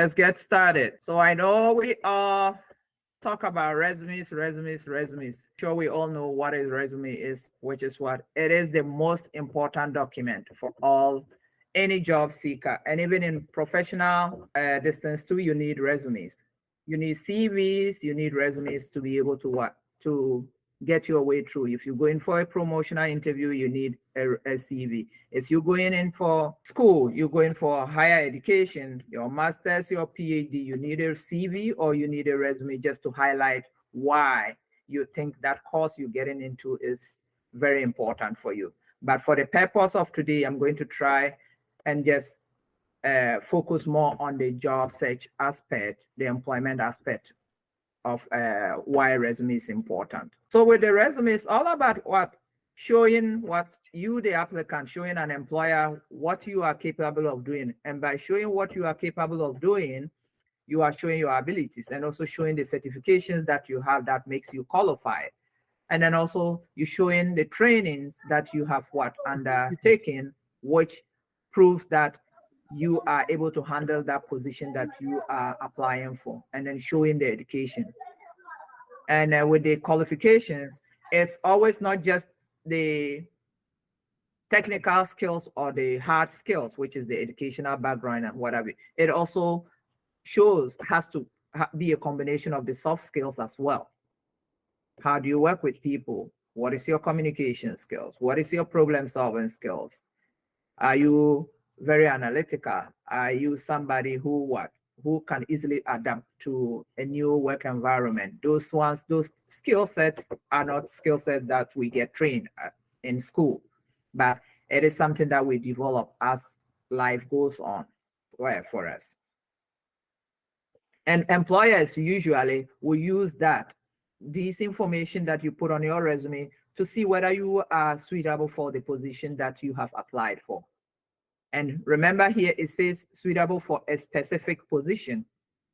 let's get started. So I know we all talk about resumes. Sure, we all know what a resume is, which is what it is, the most important document for all any job seeker. And even in professional distance too, you need resumes. You need CVs, you need resumes to be able to what? To get your way through. If you're going for a promotional interview, you need a CV. If you're going in for school, you're going for higher education, your master's, your PhD, you need a CV or you need a resume just to highlight why you think that course you're getting into is very important for you. But for the purpose of today, I'm going to try and just focus more on the job search aspect, the employment aspect of why resume is important. So with the resume, it's all about what? Showing what you, the applicant, showing an employer what you are capable of doing. And by showing what you are capable of doing, you are showing your abilities and also showing the certifications that you have that makes you qualified. And then also you showing the trainings that you have what undertaken, which proves that you are able to handle that position that you are applying for, and then showing the education. And with the qualifications, it's always not just the technical skills or the hard skills, which is the educational background and whatever. It also has to be a combination of the soft skills as well. How do you work with people? What is your communication skills? What is your problem solving skills? Are you very analytical? Are you somebody who can easily adapt to a new work environment? Those skill sets are not skill sets that we get trained in school, but it is something that we develop as life goes on for us. And employers usually will use this information that you put on your resume to see whether you are suitable for the position that you have applied for. And remember here, it says suitable for a specific position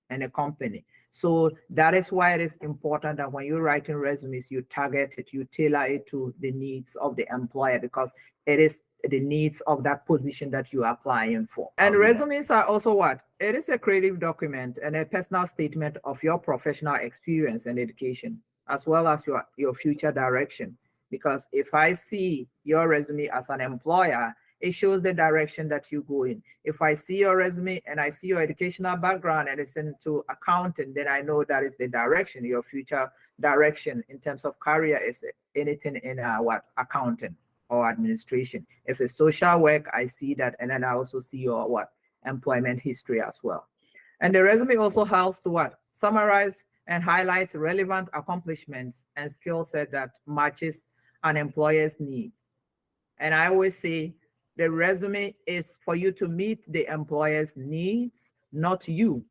and a company. So that is why it is important that when you're writing resumes, you target it, you tailor it to the needs of the employer, because it is the needs of that position that you are applying for. And resumes are also what? It is a creative document and a personal statement of your professional experience and education, as well as your future direction. Because if I see your resume as an employer, it shows the direction that you go in. If I see your resume and I see your educational background and it's into accounting, then I know that is the direction, your future direction in terms of career is anything in accounting or administration. If it's social work, I see that, and then I also see your employment history as well. And the resume also helps to summarize and highlights relevant accomplishments and skill set that matches an employer's need. And I always say, the resume is for you to meet the employer's needs, not you.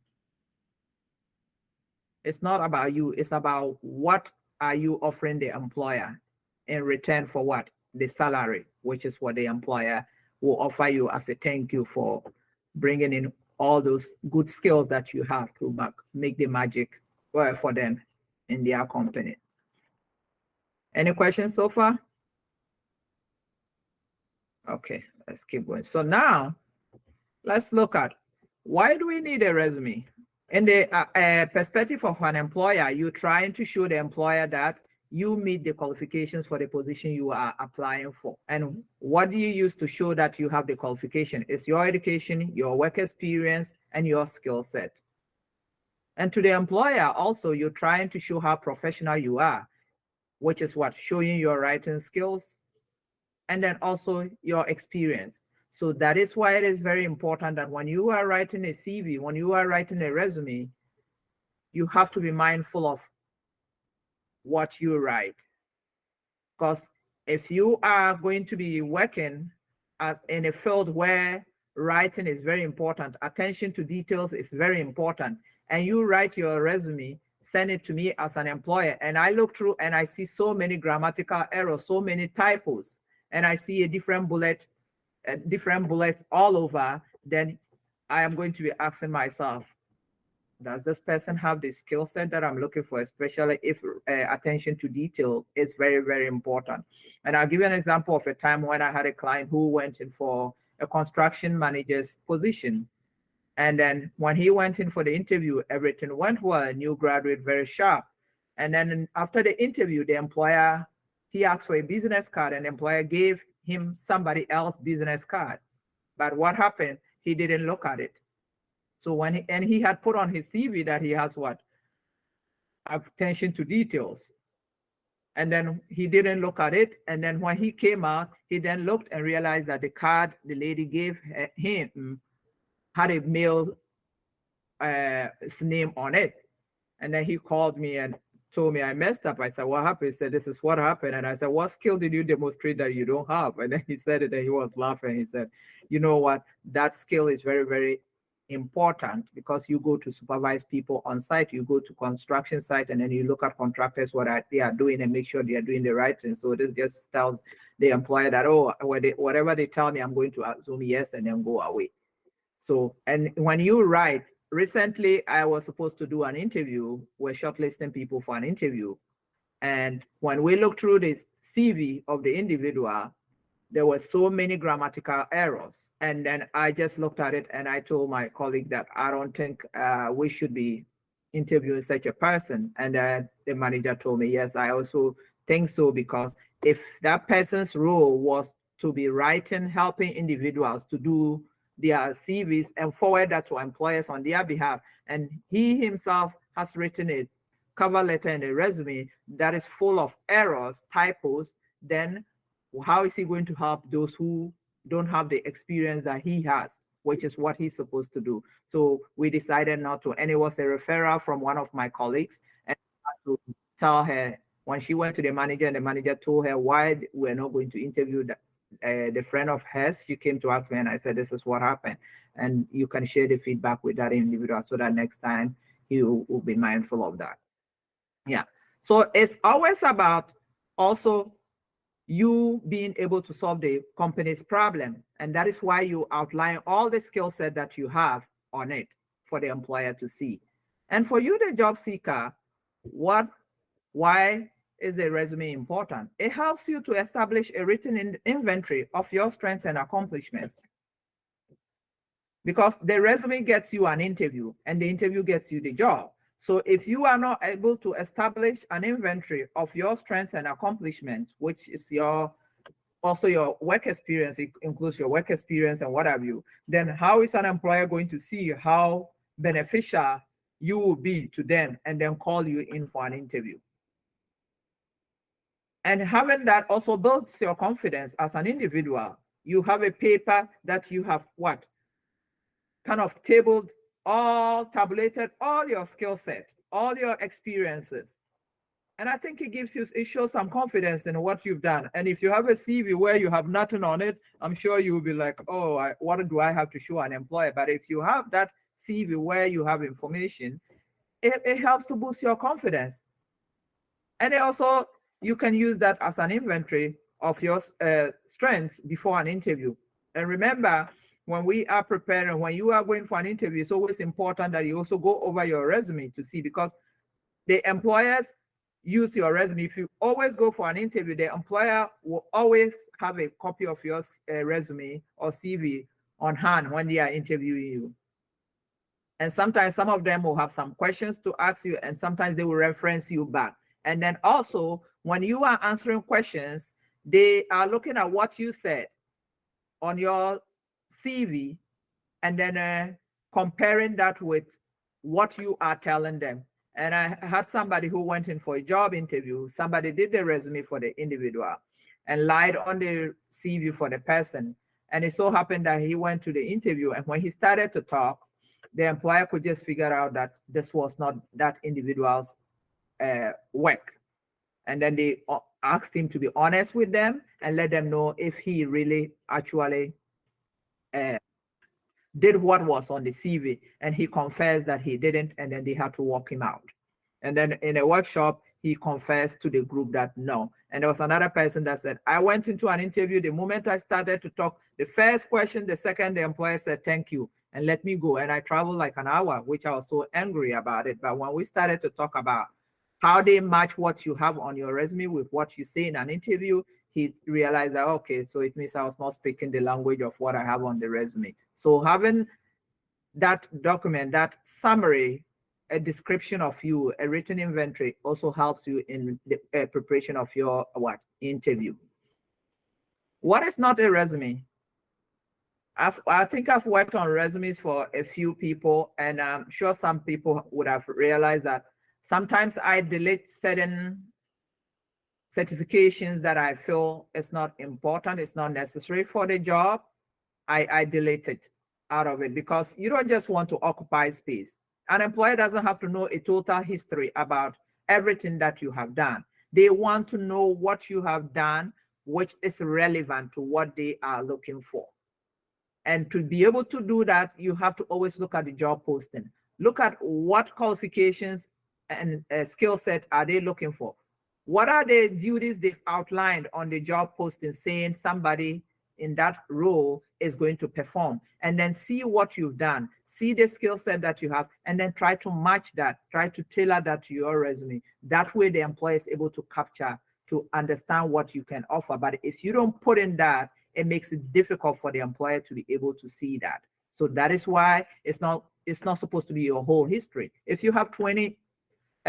It's not about you. It's about what are you offering the employer in return for what? The salary, which is what the employer will offer you as a thank you for bringing in all those good skills that you have to make the magic work for them in their company. Any questions so far? Okay, let's keep going. So now let's look at, why do we need a resume? In the perspective of an employer, you're trying to show the employer that you meet the qualifications for the position you are applying for. And what do you use to show that you have the qualification? It's your education, your work experience, and your skill set. And to the employer also, you're trying to show how professional you are, which is what? Showing your writing skills, and then also your experience. So that is why it is very important that when you are writing a CV, when you are writing a resume, you have to be mindful of what you write. Because if you are going to be working in a field where writing is very important, attention to details is very important, and you write your resume, send it to me as an employer, and I look through and I see so many grammatical errors, so many typos, and I see a different bullets all over, then I am going to be asking myself, does this person have the skill set that I'm looking for, especially if attention to detail is very, very important. And I'll give you an example of a time when I had a client who went in for a construction manager's position. And then when he went in for the interview, everything went well. New graduate, very sharp. And then after the interview, the employer, he asked for a business card, and the employer gave him somebody else's business card. But what happened? He didn't look at it. So and he had put on his CV that he has what? Attention to details. And then he didn't look at it. And then when he came out, he then looked and realized that the card the lady gave him had a male name on it. And then he called me and told me I messed up. I said, what happened? He said, this is what happened. And I said, what skill did you demonstrate that you don't have? And then he said it, and he was laughing. He said, you know what? That skill is very, very important, because you go to supervise people on site, you go to construction site, and then you look at contractors, what they are doing, and make sure they are doing the right thing. So this just tells the employer that, oh, whatever they tell me, I'm going to assume yes, and then go away. So, and when you write, recently I was supposed to do an interview. We're shortlisting people for an interview. And when we looked through the CV of the individual, there were so many grammatical errors. And then I just looked at it and I told my colleague that I don't think we should be interviewing such a person. And the manager told me, yes, I also think so, because if that person's role was to be writing, helping individuals to do their CVs and forward that to employers on their behalf, and he himself has written a cover letter and a resume that is full of errors, typos, then how is he going to help those who don't have the experience that he has, which is what he's supposed to do? So we decided not to, and it was a referral from one of my colleagues, and I had to tell her when she went to the manager, and the manager told her why we're not going to interview the friend of hers. She came to ask me, and I said, this is what happened, and you can share the feedback with that individual so that next time he will be mindful of that. Yeah, so it's always about also you being able to solve the company's problem. And that is why you outline all the skill set that you have on it for the employer to see. And for you, the job seeker, why is the resume important? It helps you to establish a written inventory of your strengths and accomplishments. Because the resume gets you an interview, and the interview gets you the job. So if you are not able to establish an inventory of your strengths and accomplishments, which is also your work experience, it includes your work experience and what have you, then how is an employer going to see how beneficial you will be to them and then call you in for an interview? And having that also builds your confidence as an individual. You have a paper that you have what? Kind of tabulated all your skill set, all your experiences. And I think it shows some confidence in what you've done. And if you have a CV where you have nothing on it, I'm sure you'll be like, oh, what do I have to show an employer? But if you have that CV where you have information, it helps to boost your confidence. And also, you can use that as an inventory of your strengths before an interview. And remember, when we are preparing, when you are going for an interview, it's always important that you also go over your resume to see, because the employers use your resume. If you always go for an interview, the employer will always have a copy of your resume or CV on hand when they are interviewing you. And sometimes some of them will have some questions to ask you, and sometimes they will reference you back. And then also, when you are answering questions, they are looking at what you said on your CV, and then comparing that with what you are telling them. And I had somebody who went in for a job interview. Somebody did the resume for the individual and lied on the CV for the person. And it so happened that he went to the interview, and when he started to talk, the employer could just figure out that this was not that individual's work. And then they asked him to be honest with them and let them know if he really actually did what was on the CV, and he confessed that he didn't, and then they had to walk him out. And then in a workshop, he confessed to the group that no. And there was another person that said, I went into an interview, the moment I started to talk, the first question, the second, the employer said, thank you, and let me go. And I traveled like an hour, which I was so angry about it. But when we started to talk about how they match what you have on your resume with what you say in an interview, he realized that, okay, so it means I was not speaking the language of what I have on the resume. So having that document, that summary, a description of you, a written inventory also helps you in the preparation of your interview. What is not a resume? I think I've worked on resumes for a few people, and I'm sure some people would have realized that sometimes I delete certain certifications that I feel is not important, it's not necessary for the job. I delete it out of it because you don't just want to occupy space. An employer doesn't have to know a total history about everything that you have done. They want to know what you have done, which is relevant to what they are looking for. And to be able to do that, you have to always look at the job posting. Look at what qualifications and skill set are they looking for. What are the duties they've outlined on the job posting saying somebody in that role is going to perform, and then see what you've done, see the skill set that you have, and then try to match that, try to tailor that to your resume. That way the employer is able to capture, to understand what you can offer. But if you don't put in that, it makes it difficult for the employer to be able to see that. So that is why it's not supposed to be your whole history. If you have 20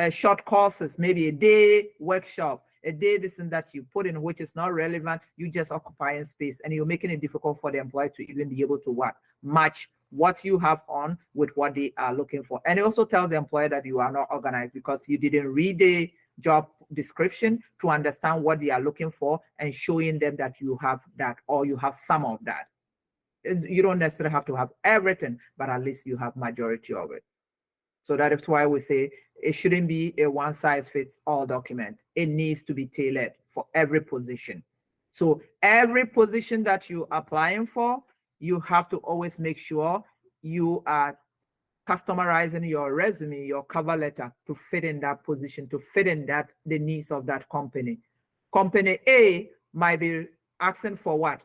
short courses, maybe a day workshop, a day this and that you put in, which is not relevant, you just occupying space, and you're making it difficult for the employer to even be able to match what you have on with what they are looking for. And it also tells the employer that you are not organized because you didn't read the job description to understand what they are looking for and showing them that you have that, or you have some of that. You don't necessarily have to have everything, but at least you have majority of it. So that is why we say it shouldn't be a one-size-fits-all document. It needs to be tailored for every position. So every position that you're applying for, you have to always make sure you are customizing your resume, your cover letter to fit in that position, to fit in that the needs of that company. Company A might be asking for what?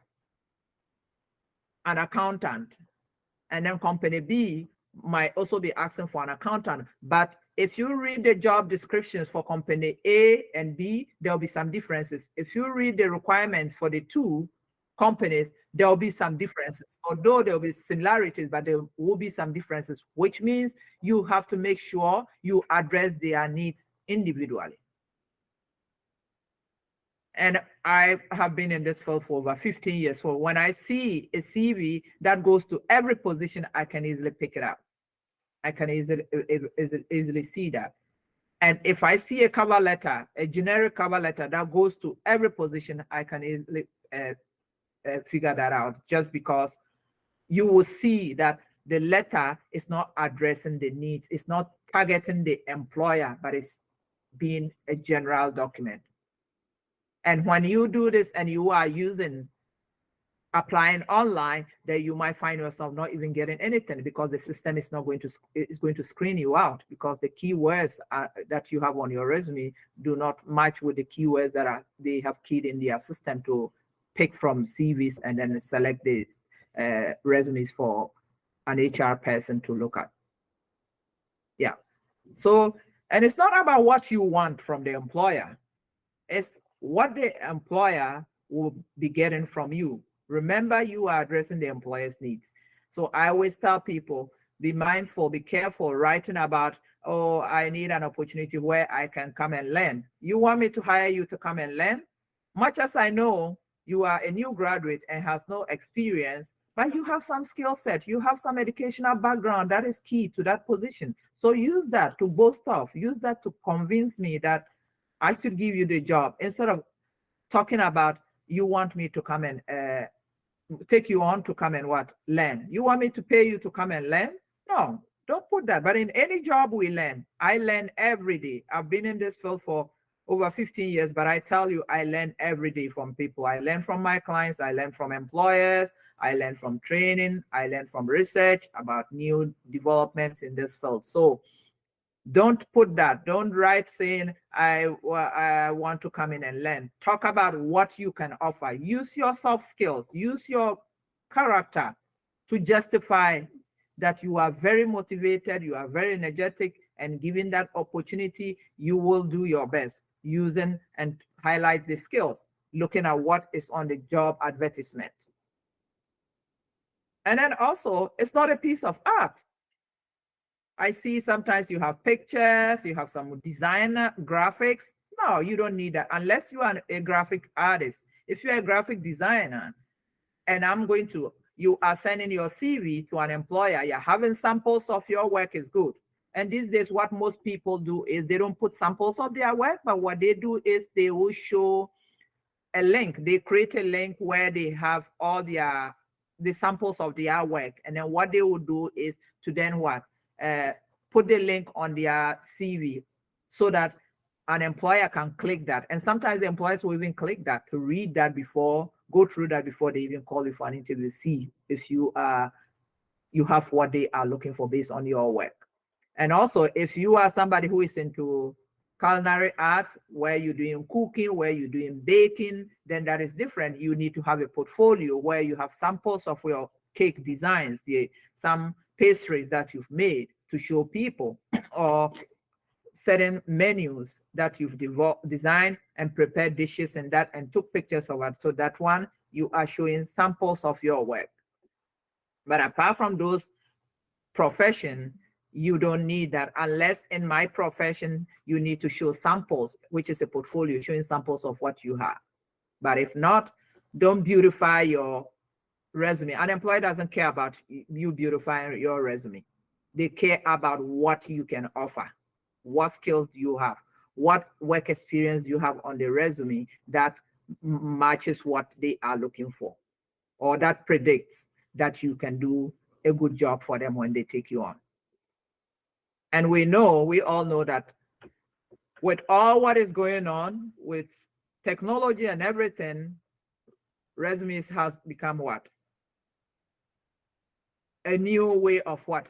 An accountant. And then company B might also be asking for an accountant. But if you read the job descriptions for company A and B, there'll be some differences. If you read the requirements for the two companies, there'll be some differences. Although there'll be similarities, but there will be some differences, which means you have to make sure you address their needs individually. And I have been in this field for over 15 years. So when I see a CV that goes to every position, I can easily pick it up. I can easily see that. And if I see a cover letter, a generic cover letter that goes to every position, I can easily figure that out, just because you will see that the letter is not addressing the needs. It's not targeting the employer, but it's being a general document. And when you do this and you are applying online, then you might find yourself not even getting anything because the system is not going to screen you out, because the keywords that you have on your resume do not match with the keywords that they have keyed in their system to pick from CVs and then select the resumes for an HR person to look at. Yeah. So, and it's not about what you want from the employer. It's what the employer will be getting from you. Remember, you are addressing the employer's needs. So I always tell people, be mindful, be careful writing about, oh, I need an opportunity where I can come and learn. You want me to hire you to come and learn? Much as I know you are a new graduate and has no experience, but you have some skill set, you have some educational background that is key to that position. So use that to boast off, use that to convince me that I should give you the job, instead of talking about you want me to come and take you on to come and learn. You want me to pay you to come and learn? No, don't put that. But in any job we learn. I learn every day. I've been in this field for over 15 years, but I tell you, I learn every day from people. I learn from my clients. I learn from employers. I learn from training. I learn from research about new developments in this field. So don't put that. Don't write saying, I want to come in and learn. Talk about what you can offer. Use your soft skills. Use your character to justify that you are very motivated, you are very energetic, and given that opportunity, you will do your best using and highlight the skills, looking at what is on the job advertisement. And then also, it's not a piece of art. I see sometimes you have pictures, you have some designer graphics. No, you don't need that unless you are a graphic artist. If you're a graphic designer and you are sending your CV to an employer, you're having samples of your work is good. And these days, what most people do is they don't put samples of their work, but what they do is they will show a link. They create a link where they have all the samples of their work. And then what they will do is to then what? Put the link on their CV so that an employer can click that. And sometimes the employers will even click that to read that go through that before they even call you for an interview, see if you have what they are looking for based on your work. And also, if you are somebody who is into culinary arts, where you're doing cooking, where you're doing baking, then that is different. You need to have a portfolio where you have samples of your cake designs, some pastries that you've made to show people, or certain menus that you've designed and prepared dishes and took pictures of it. So that one, you are showing samples of your work. But apart from those profession, you don't need that, unless in my profession, you need to show samples, which is a portfolio showing samples of what you have. But if not, don't beautify your resume. An employer doesn't care about you beautifying your resume. They care about what you can offer. What skills do you have? What work experience do you have on the resume that matches what they are looking for, or that predicts that you can do a good job for them when they take you on? And we all know that with all what is going on with technology and everything, resumes has become what? A new way of what?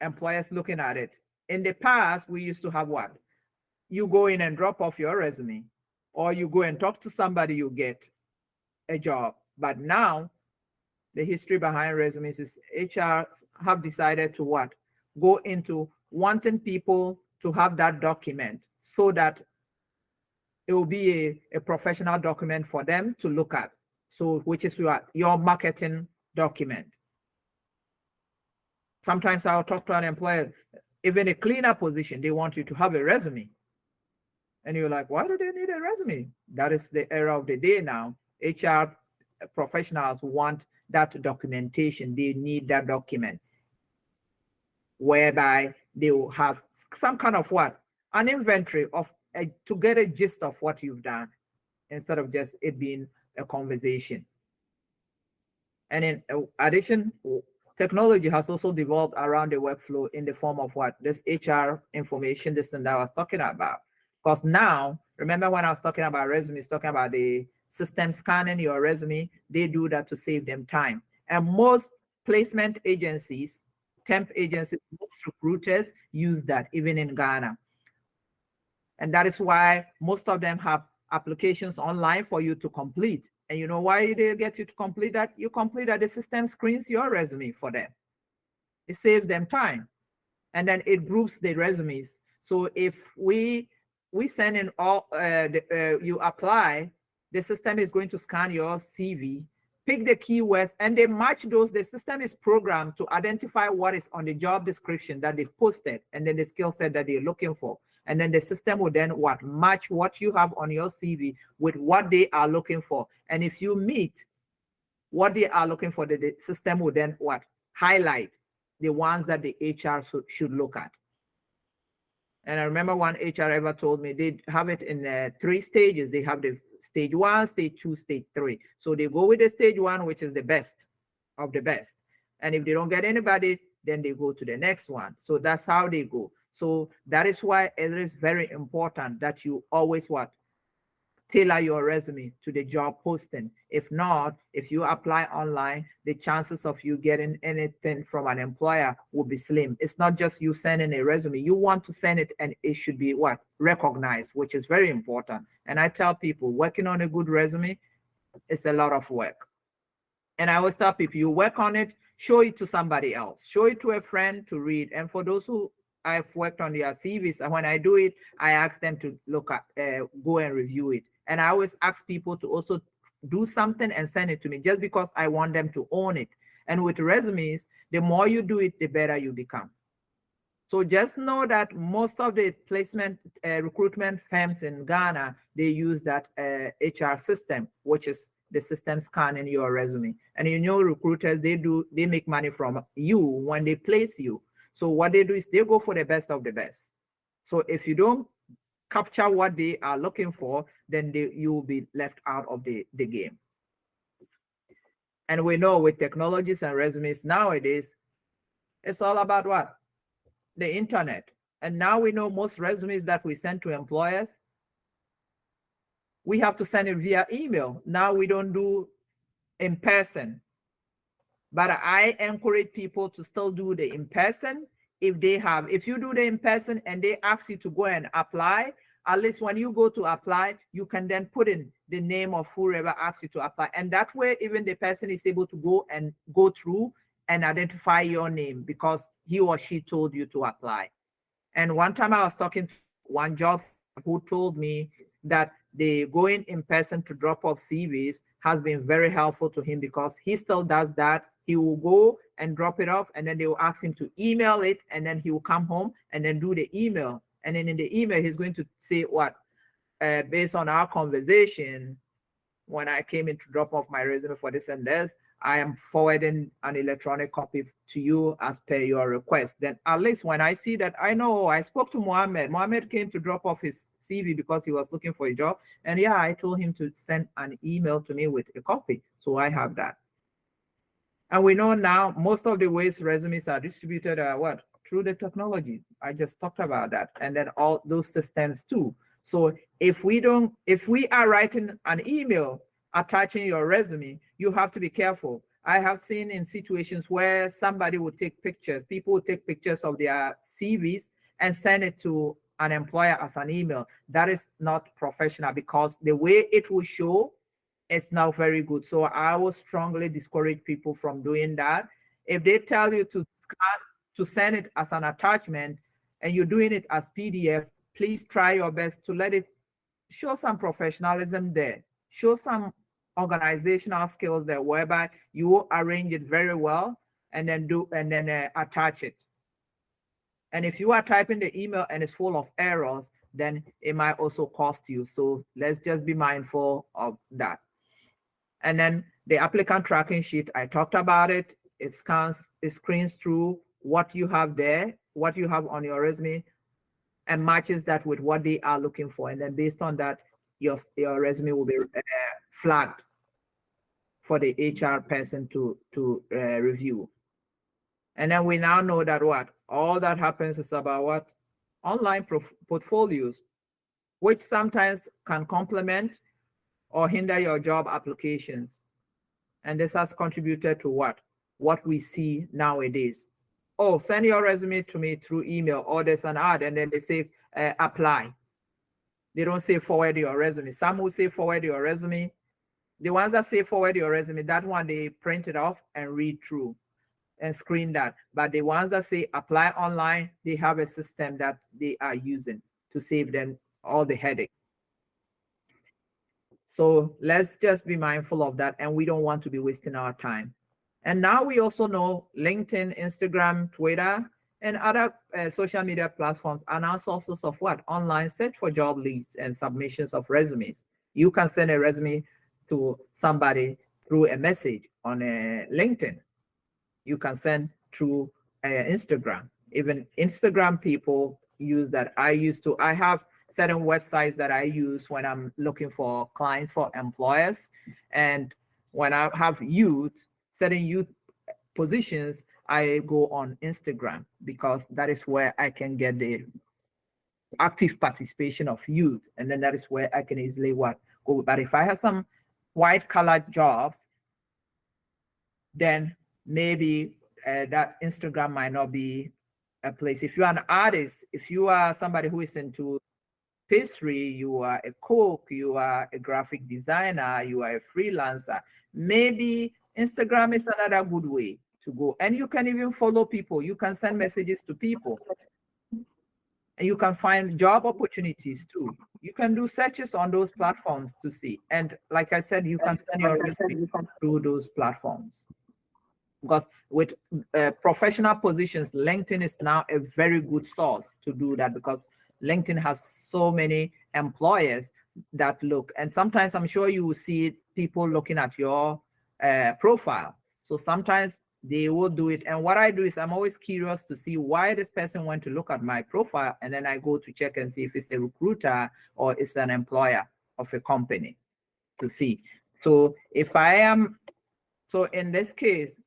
Employers looking at it. In the past, we used to have what? You go in and drop off your resume, or you go and talk to somebody, you get a job. But now, the history behind resumes is HR have decided to what? Go into wanting people to have that document so that it will be a professional document for them to look at. So, which is your marketing document. Sometimes I'll talk to an employer, even a cleaner position, they want you to have a resume. And you're like, why do they need a resume? That is the era of the day now. HR professionals want that documentation. They need that document, whereby they will have some kind of what? An inventory of to get a gist of what you've done, instead of just it being a conversation. And in addition, technology has also developed around the workflow in the form of what? This HR information, this and that I was talking about. Because now, remember when I was talking about resumes, talking about the system scanning your resume, they do that to save them time. And most placement agencies, temp agencies, most recruiters use that, even in Ghana. And that is why most of them have applications online for you to complete. And you know why they get you to complete that? You complete that, the system screens your resume for them. It saves them time. And then it groups the resumes. So if we send in all, you apply, the system is going to scan your CV, pick the keywords, and they match those. The system is programmed to identify what is on the job description that they've posted, and then the skill set that they're looking for. And then the system will then what? Match what you have on your CV with what they are looking for. And if you meet what they are looking for, the system will then what? Highlight the ones that the HR should look at. And I remember one HR ever told me they have it in 3 stages. They have the stage 1, stage 2, stage 3. So they go with the stage 1, which is the best of the best. And if they don't get anybody, then they go to the next one. So that's how they go. So that is why it is very important that you always what? Tailor your resume to the job posting. If not, if you apply online, the chances of you getting anything from an employer will be slim. It's not just you sending a resume. You want to send it and it should be what? Recognized, which is very important. And I tell people working on a good resume is a lot of work. And I always tell people, you work on it, show it to somebody else, show it to a friend to read. And for those who I've worked on their CVs, and when I do it, I ask them to look at, go and review it. And I always ask people to also do something and send it to me, just because I want them to own it. And with resumes, the more you do it, the better you become. So just know that most of the placement recruitment firms in Ghana, they use that HR system, which is the system scanning your resume. And you know, recruiters, they make money from you when they place you. So what they do is they go for the best of the best. So if you don't capture what they are looking for, then you will be left out of the game. And we know with technologies and resumes nowadays, it's all about what? The internet. And now we know most resumes that we send to employers, we have to send it via email. Now we don't do in person. But I encourage people to still do the in person if you do the in person and they ask you to go and apply, at least when you go to apply, you can then put in the name of whoever asks you to apply. And that way, even the person is able to go through and identify your name because he or she told you to apply. And one time I was talking to one job who told me that the going in person to drop off CVs has been very helpful to him because he still does that. He will go and drop it off, and then they will ask him to email it, and then he will come home and then do the email. And then in the email, he's going to say what, based on our conversation, when I came in to drop off my resume for this and this, I am forwarding an electronic copy to you as per your request. Then at least when I see that, I know I spoke to Mohammed. Mohammed came to drop off his CV because he was looking for a job. And yeah, I told him to send an email to me with a copy. So I have that. And we know now most of the ways resumes are distributed are what? Through the technology. I just talked about that. And then all those systems too. So if we are writing an email attaching your resume, you have to be careful. I have seen in situations where somebody will take pictures, people will take pictures of their CVs and send it to an employer as an email. That is not professional because the way it will show is not very good. So I will strongly discourage people from doing that. If they tell you to send it as an attachment and you're doing it as PDF, please try your best to let it show some professionalism there, show some organizational skills there, whereby you will arrange it very well and then attach it. And if you are typing the email and it's full of errors, then it might also cost you. So let's just be mindful of that. And then the applicant tracking sheet, I talked about it. It screens through what you have there, what you have on your resume, and matches that with what they are looking for. And then based on that, your resume will be flagged for the HR person to review. And then we now know that what? All that happens is about what? Online portfolios, which sometimes can complement or hinder your job applications. And this has contributed to what? What we see nowadays. Oh, send your resume to me through email, or there's an ad, and then they say apply. They don't say forward your resume. Some will say forward your resume. The ones that say forward your resume, that one they print it off and read through and screen that. But the ones that say apply online, they have a system that they are using to save them all the headache. So let's just be mindful of that, and we don't want to be wasting our time. And now we also know LinkedIn, Instagram, Twitter, and other social media platforms are now sources of what? Online search for job leads and submissions of resumes. You can send a resume to somebody through a message on LinkedIn. You can send through Instagram. Even Instagram people use that. I have certain websites that I use when I'm looking for clients for employers. And when I have certain youth positions, I go on Instagram because that is where I can get the active participation of youth. And then that is where I can easily go. But if I have some white collar jobs, then maybe that Instagram might not be a place. If you're an artist, if you are somebody who is into pastry, you are a cook, you are a graphic designer, you are a freelancer, maybe Instagram is another good way to go. And you can even follow people. You can send messages to people. And you can find job opportunities too. You can do searches on those platforms to see. And like I said, you can send your resume through those platforms. Because with professional positions, LinkedIn is now a very good source to do that, because LinkedIn has so many employers that look, and sometimes I'm sure you will see people looking at your profile. So sometimes they will do it. And what I do is I'm always curious to see why this person went to look at my profile. And then I go to check and see if it's a recruiter or it's an employer of a company to see. So if I am, so in this case,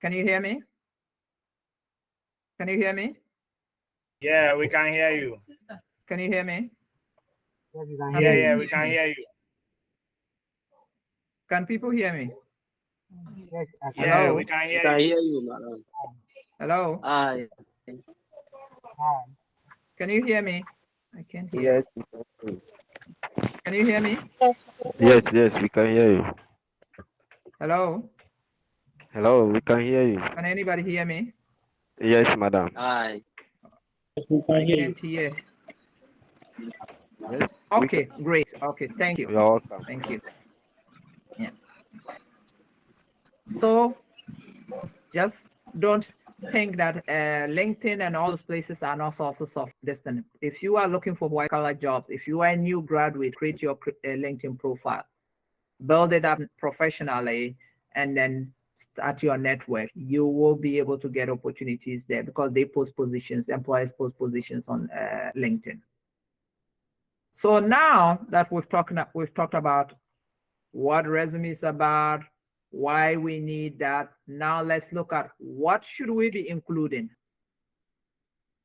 can you hear me? Can you hear me? Yeah, we can hear you. Can you hear me? Yeah, we can hear you. Can people hear me? Yeah, Hello? we can We hear can you. hear you, madam. Hello? Hi. Can you hear me? I can't hear. Yes, Can you hear me? yes, we can hear you. Hello? Hello, we can hear you. Can anybody hear me? Yes, madam. Hi. I can't hear. Yes, Okay, great. Okay, thank you. you are welcome. Thank you. Yeah. So just don't think that LinkedIn and all those places are not sources of destiny. If you are looking for white collar jobs, if you are a new graduate, create your LinkedIn profile, build it up professionally, and then start your network. You will be able to get opportunities there because they post positions, employers post positions on LinkedIn. So now that we've talked about what resume is about, why we need that. Now let's look at what should we be including.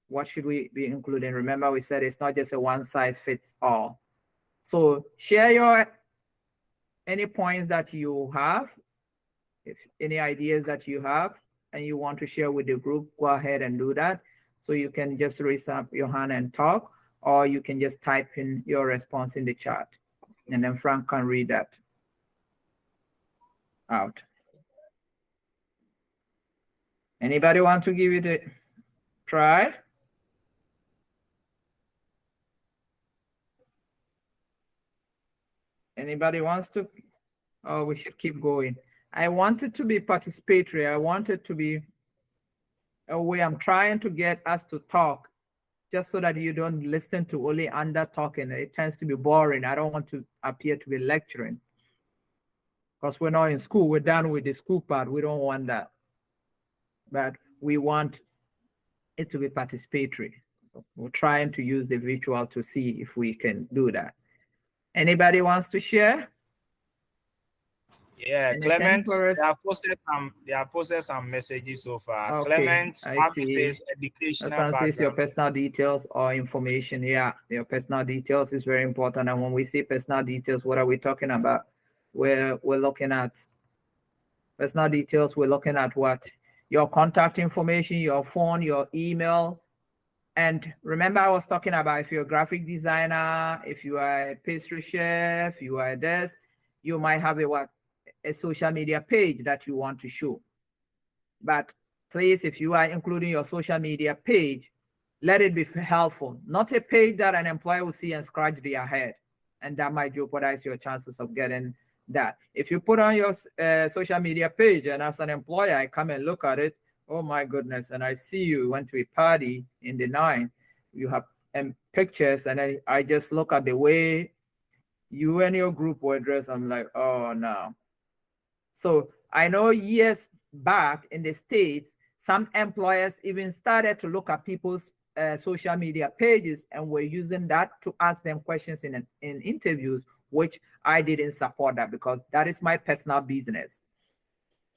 What should we be including? Remember, we said it's not just a one size fits all. So share your any points that you have, if any ideas that you have and you want to share with the group, go ahead and do that. So you can just raise up your hand and talk, or you can just type in your response in the chat, and then Frank can read that out. Anybody want to give it a try? Anybody wants to? Oh, we should keep going. I want it to be participatory. I want it to be a way I'm trying to get us to talk, just so that you don't listen to only under talking. It tends to be boring. I don't want to appear to be lecturing, because we're not in school. We're done with the school part. We don't want that. But we want it to be participatory. We're trying to use the virtual to see if we can do that. Anybody wants to share? Yeah, Anything Clement, for us? they have posted some messages so far. Okay, Clement, I one see. says educational That says your background. personal details or information. Yeah, your personal details is very important. And when we say personal details, what are we talking about? We're looking at personal details. We're looking at what? Your contact information, your phone, your email. And remember, I was talking about if you're a graphic designer, if you are a pastry chef, you are this, you might have a social media page that you want to show. But please, if you are including your social media page, let it be helpful, not a page that an employer will see and scratch their head. And that might jeopardize your chances of getting that. If you put on your social media page and as an employer, I come and look at it, oh my goodness, and I see you went to a party in the 9, you have pictures, and then I just look at the way you and your group were dressed, I'm like, oh no. So I know years back in the States, some employers even started to look at people's social media pages and were using that to ask them questions in interviews, which I didn't support that because that is my personal business.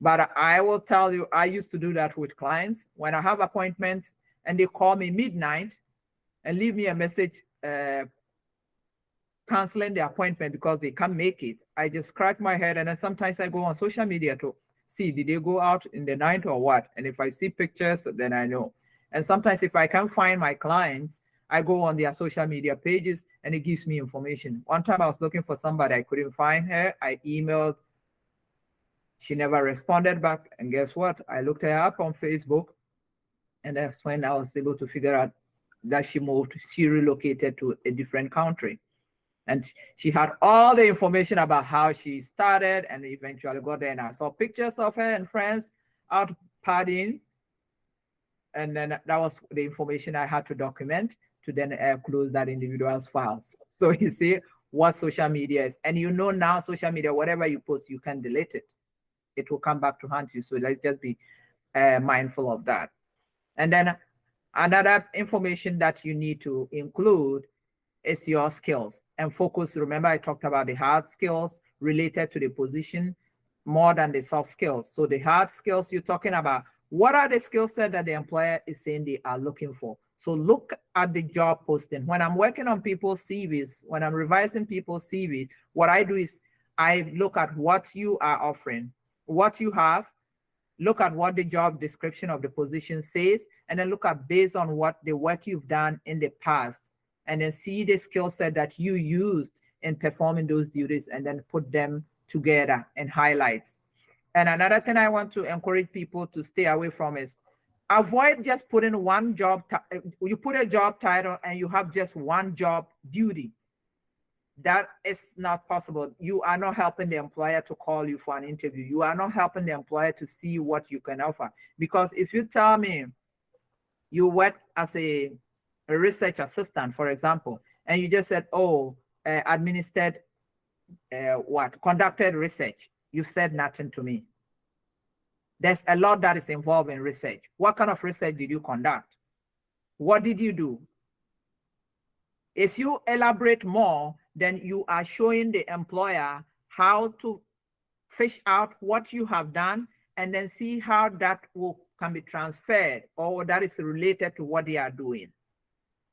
But I will tell you, I used to do that with clients when I have appointments and they call me midnight and leave me a message canceling the appointment because they can't make it. I just scratch my head, and then sometimes I go on social media to see, did they go out in the night or what? And if I see pictures, then I know. And sometimes if I can't find my clients, I go on their social media pages and it gives me information. One time I was looking for somebody, I couldn't find her. I emailed, she never responded back. And guess what? I looked her up on Facebook, and that's when I was able to figure out that she relocated to a different country. And she had all the information about how she started and eventually got there. And I saw pictures of her and friends out partying. And then that was the information I had to document to then close that individual's files. So you see what social media is. And you know now social media, whatever you post, you can delete it. It will come back to haunt you. So let's just be mindful of that. And then another information that you need to include is your skills and focus. Remember, I talked about the hard skills related to the position more than the soft skills. So the hard skills you're talking about, what are the skill set that the employer is saying they are looking for? So look at the job posting. When I'm working on people's CVs, when I'm revising people's CVs, what I do is I look at what you are offering, what you have, look at what the job description of the position says, and then look at based on what the work you've done in the past, and then see the skill set that you used in performing those duties and then put them together in highlights. And another thing I want to encourage people to stay away from is avoid just putting one job. You put a job title and you have just one job duty. That is not possible. You are not helping the employer to call you for an interview. You are not helping the employer to see what you can offer. Because if you tell me you work as a research assistant, for example, and you just said, oh, administered conducted research, you said nothing to me. There's a lot that is involved in research. What kind of research did you conduct? What did you do? If you elaborate more, then you are showing the employer how to fish out what you have done and then see how that can be transferred or that is related to what they are doing,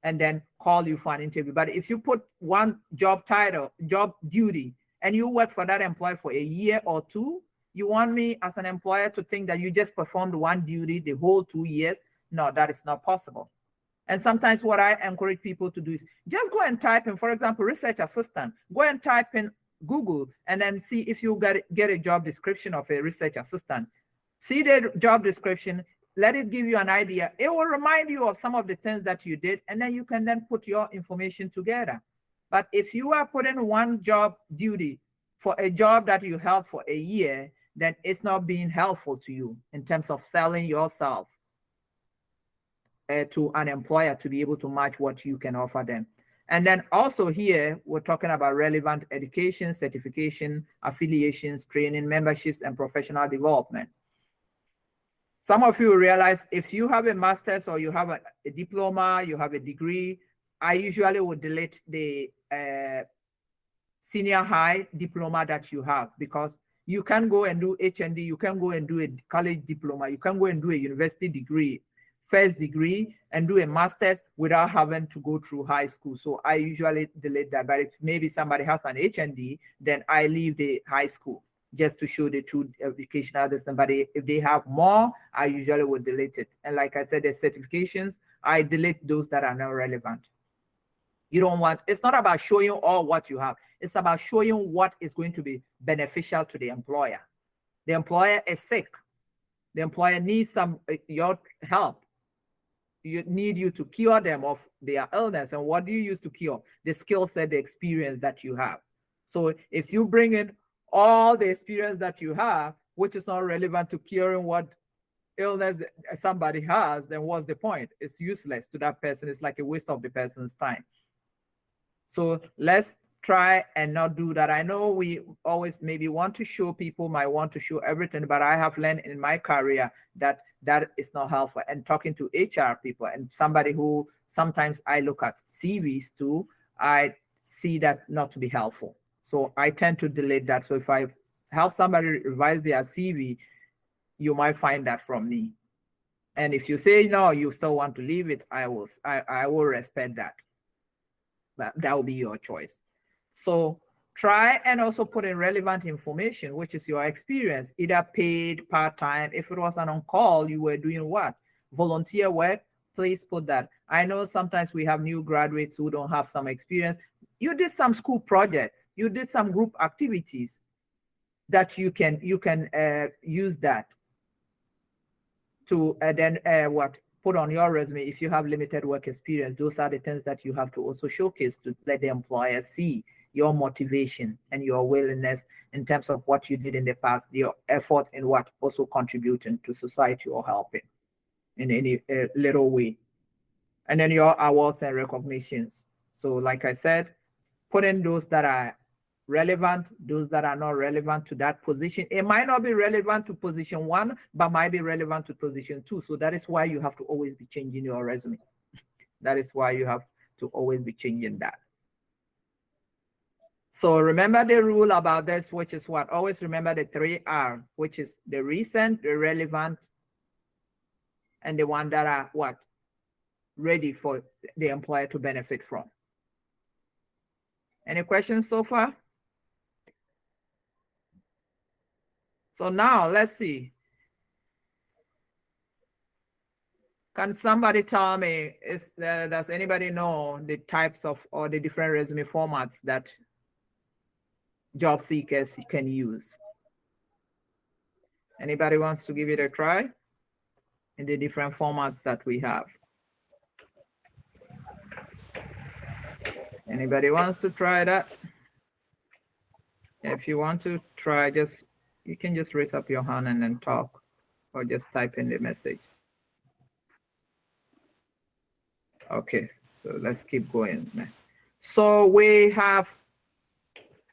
and then call you for an interview. But if you put one job title, job duty, and you work for that employer for a year or two, you want me as an employer to think that you just performed one duty the whole 2 years? No, that is not possible. And sometimes what I encourage people to do is just go and type in, for example, research assistant. Go and type in Google and then see if you get a job description of a research assistant. See the job description, let it give you an idea. It will remind you of some of the things that you did, and then you can then put your information together. But if you are putting one job duty for a job that you held for a year, then it's not being helpful to you in terms of selling yourself to an employer to be able to match what you can offer them. And then also here, we're talking about relevant education, certification, affiliations, training, memberships, and professional development. Some of you realize if you have a master's or you have a diploma, you have a degree, I usually would delete the senior high diploma that you have, because you can go and do HND, you can go and do a college diploma, you can go and do a university degree, first degree, and do a master's without having to go through high school. So I usually delete that. But if maybe somebody has an HND, then I leave the high school just to show the two educational distance. But if they have more, I usually would delete it. And like I said, the certifications, I delete those that are not relevant. You don't want, it's not about showing all what you have. It's about showing what is going to be beneficial to the employer. The employer is sick. The employer needs your help. You need you to cure them of their illness. And what do you use to cure? The skill set, the experience that you have. So if you bring in all the experience that you have, which is not relevant to curing what illness somebody has, then what's the point? It's useless to that person. It's like a waste of the person's time. So let's try and not do that. I know we always maybe want to show people, might want to show everything, but I have learned in my career that that is not helpful. And talking to HR people and somebody who sometimes I look at CVs too, I see that not to be helpful. So I tend to delete that. So if I help somebody revise their CV, you might find that from me. And if you say no, you still want to leave it, I will respect that. But that will be your choice. So try and also put in relevant information, which is your experience, either paid, part-time. If it was an on-call, you were doing what? Volunteer work, please put that. I know sometimes we have new graduates who don't have some experience. You did some school projects, you did some group activities that you can use that to then put on your resume. If you have limited work experience, those are the things that you have to also showcase to let the employer see your motivation and your willingness in terms of what you did in the past, your effort in what also contributing to society or helping in any little way. And then your awards and recognitions. So like I said, put in those that are relevant, those that are not relevant to that position. It might not be relevant to position 1, but might be relevant to position 2. So that is why you have to always be changing your resume. That is why you have to always be changing that. So remember the rule about this, which is what? Always remember the 3R, which is the recent, the relevant, and the one that are what? Ready for the employer to benefit from. Any questions so far? So now let's see. Can somebody tell me, does anybody know the types of or the different resume formats that job seekers can use? Anybody wants to give it a try in the different formats that we have? Anybody wants to try that? If you want to try, you can just raise up your hand and then talk, or just type in the message. Okay, so let's keep going. So we have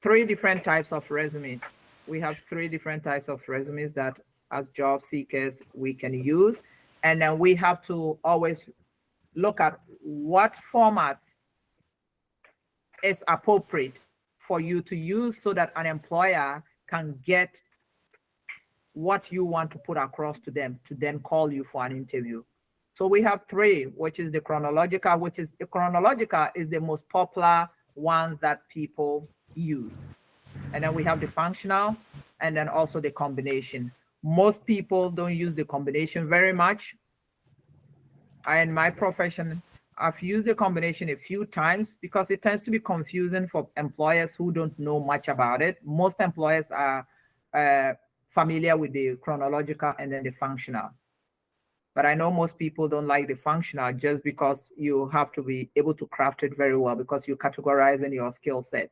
3 different types of resume. We have 3 different types of resumes that as job seekers we can use. And then we have to always look at what format is appropriate for you to use so that an employer can get what you want to put across to them to then call you for an interview. So we have 3, which is the chronological, chronological is the most popular ones that people use. And then we have the functional and then also the combination. Most people don't use the combination very much. In my profession, I've used the combination a few times because it tends to be confusing for employers who don't know much about it. Most employers are familiar with the chronological and then the functional. But I know most people don't like the functional just because you have to be able to craft it very well because you're categorizing your skill set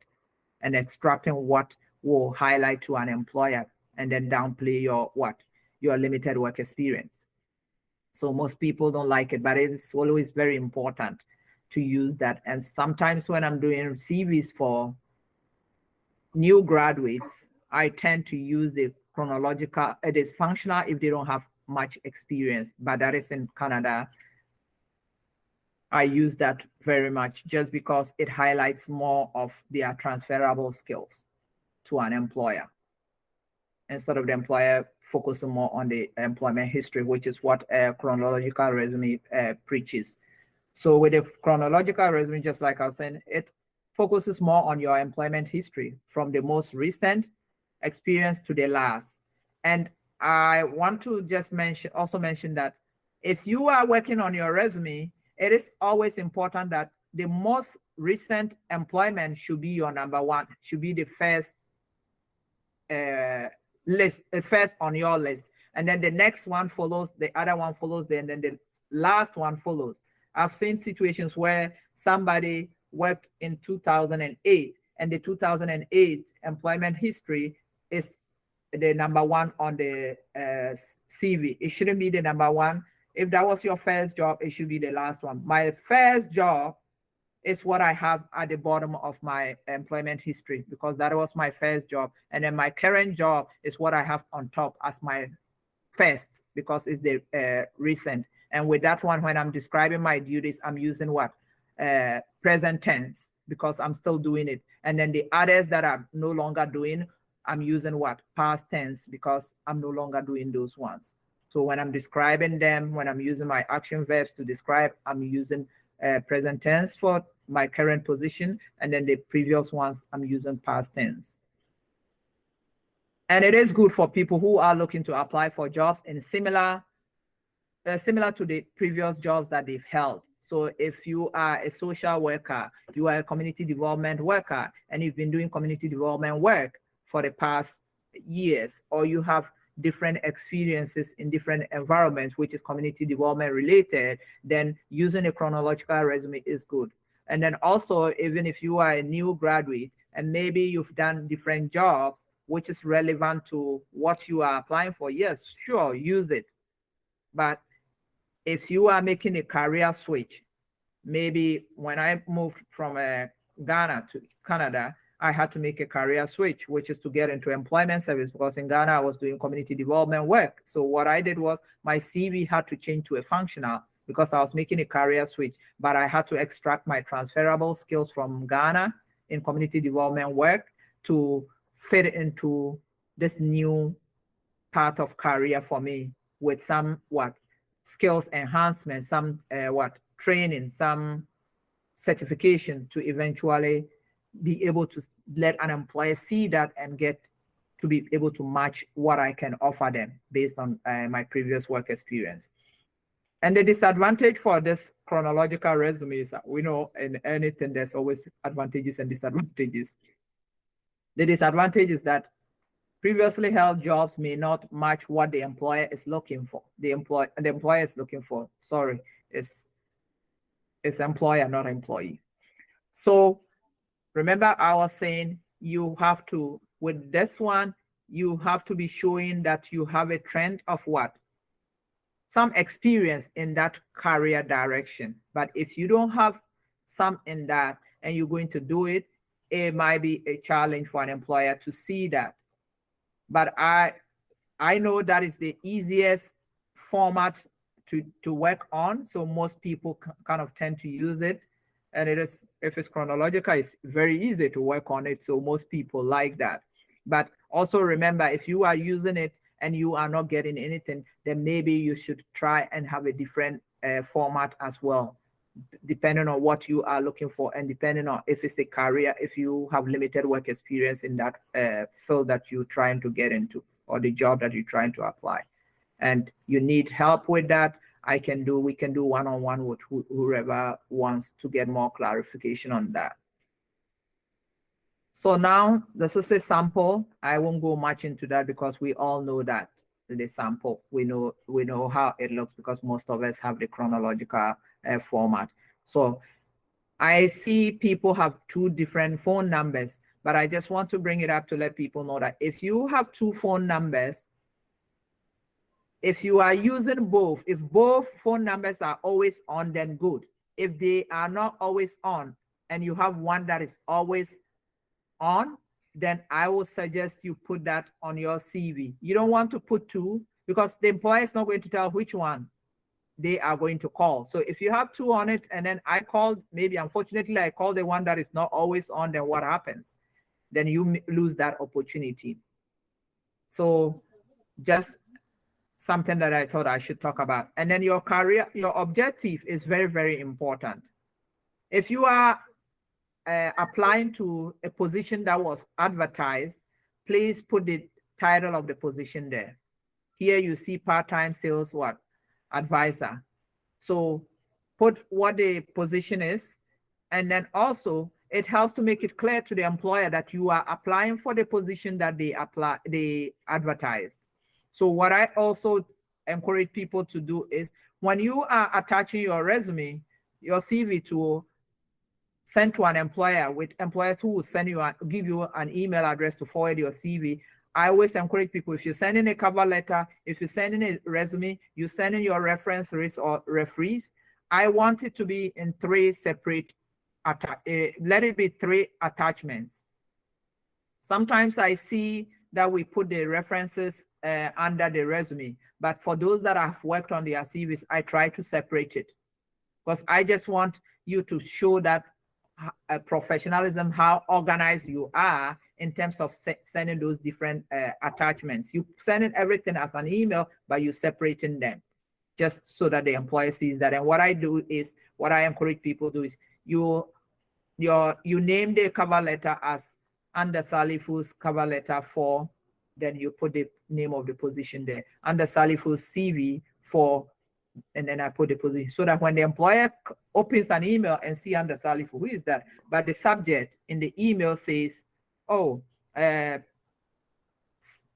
and extracting what will highlight to an employer and then downplay your limited work experience. So most people don't like it, but it's always very important to use that. And sometimes when I'm doing CVs for new graduates, I tend to use the chronological, it is functional if they don't have much experience, but that is in Canada. I use that very much just because it highlights more of their transferable skills to an employer instead of the employer focusing more on the employment history, which is what a chronological resume preaches. So with a chronological resume, just like I was saying, it focuses more on your employment history from the most recent experience to the last. And I want to just also mention that if you are working on your resume, it is always important that the most recent employment should be your number 1, should be the first first on your list. And then the next one follows, the other one follows, and then the last one follows. I've seen situations where somebody worked in 2008 and the 2008 employment history is the number 1 on the CV. It shouldn't be the number 1. If that was your first job, it should be the last one. My first job is what I have at the bottom of my employment history because that was my first job. And then my current job is what I have on top as my first because it's the recent. And with that one, when I'm describing my duties, I'm using what? Present tense because I'm still doing it. And then the others that I'm no longer doing, I'm using what? Past tense because I'm no longer doing those ones. So when I'm describing them, when I'm using my action verbs to describe, I'm using present tense for my current position. And then the previous ones, I'm using past tense. And it is good for people who are looking to apply for jobs in similar to the previous jobs that they've held. So if you are a social worker, you are a community development worker, and you've been doing community development work for the past years, or you have different experiences in different environments, which is community development related, then using a chronological resume is good. And then also, even if you are a new graduate, and maybe you've done different jobs, which is relevant to what you are applying for. Yes, sure, use it. But if you are making a career switch, maybe when I moved from Ghana to Canada, I had to make a career switch, which is to get into employment service, because in Ghana I was doing community development work. So what I did was my CV had to change to a functional because I was making a career switch, but I had to extract my transferable skills from Ghana in community development work to fit into this new path of career for me with some skills enhancement, some training, some certification to eventually be able to let an employer see that and get to be able to match what I can offer them based on my previous work experience. And the disadvantage for this chronological resume is that we know in anything there's always advantages and disadvantages. The disadvantage is that previously held jobs may not match what the employer is looking for. The employer is looking for, sorry, it's employer, not employee. So remember I was saying you have to, with this one, you have to be showing that you have a trend of what? Some experience in that career direction. But if you don't have some in that and you're going to do it, it might be a challenge for an employer to see that. But I know that is the easiest format to work on. So most people kind of tend to use it. And it is, if it's chronological, it's very easy to work on it. So most people like that. But also remember, if you are using it and you are not getting anything, then maybe you should try and have a different format as well, depending on what you are looking for and depending on if it's a career, if you have limited work experience in that field that you're trying to get into or the job that you're trying to apply. And you need help with that, we can do one-on-one with whoever wants to get more clarification on that. So now this is a sample. I won't go much into that because we all know that the sample, we know how it looks because most of us have the chronological format. So I see people have two different phone numbers, but I just want to bring it up to let people know that if you have two phone numbers, if you are using both, if both phone numbers are always on, then good. If they are not always on and you have one that is always on, then I will suggest you put that on your CV. You don't want to put two because the employer is not going to tell which one they are going to call. So if you have two on it and then I called, maybe unfortunately I call the one that is not always on, then what happens? Then you lose that opportunity. So just something that I thought I should talk about. And then your career, your objective is very, very important. If you are applying to a position that was advertised, please put the title of the position there. Here you see part-time sales advisor. So put what the position is, and then also it helps to make it clear to the employer that you are applying for the position that they advertised. So what I also encourage people to do is when you are attaching your resume, your CV to send to an employer, with employers who will send you give you an email address to forward your CV. I always encourage people, if you're sending a cover letter, if you're sending a resume, you send in your references or referees. I want it to be in three separate, let it be three attachments. Sometimes I see that we put the references under the resume, but for those that have worked on their CVs, I try to separate it because I just want you to show that professionalism, how organized you are in terms of sending those different attachments. You sending everything as an email, but you separating them just so that the employer sees that. And what I do is, what I encourage people to do is you name the cover letter as Andaratu Salifu's cover letter for, then you put the name of the position there. Andaratu Salifu's CV for, and then I put the position so that when the employer opens an email and see Andaratu Salifu, who is that? But the subject in the email says, oh,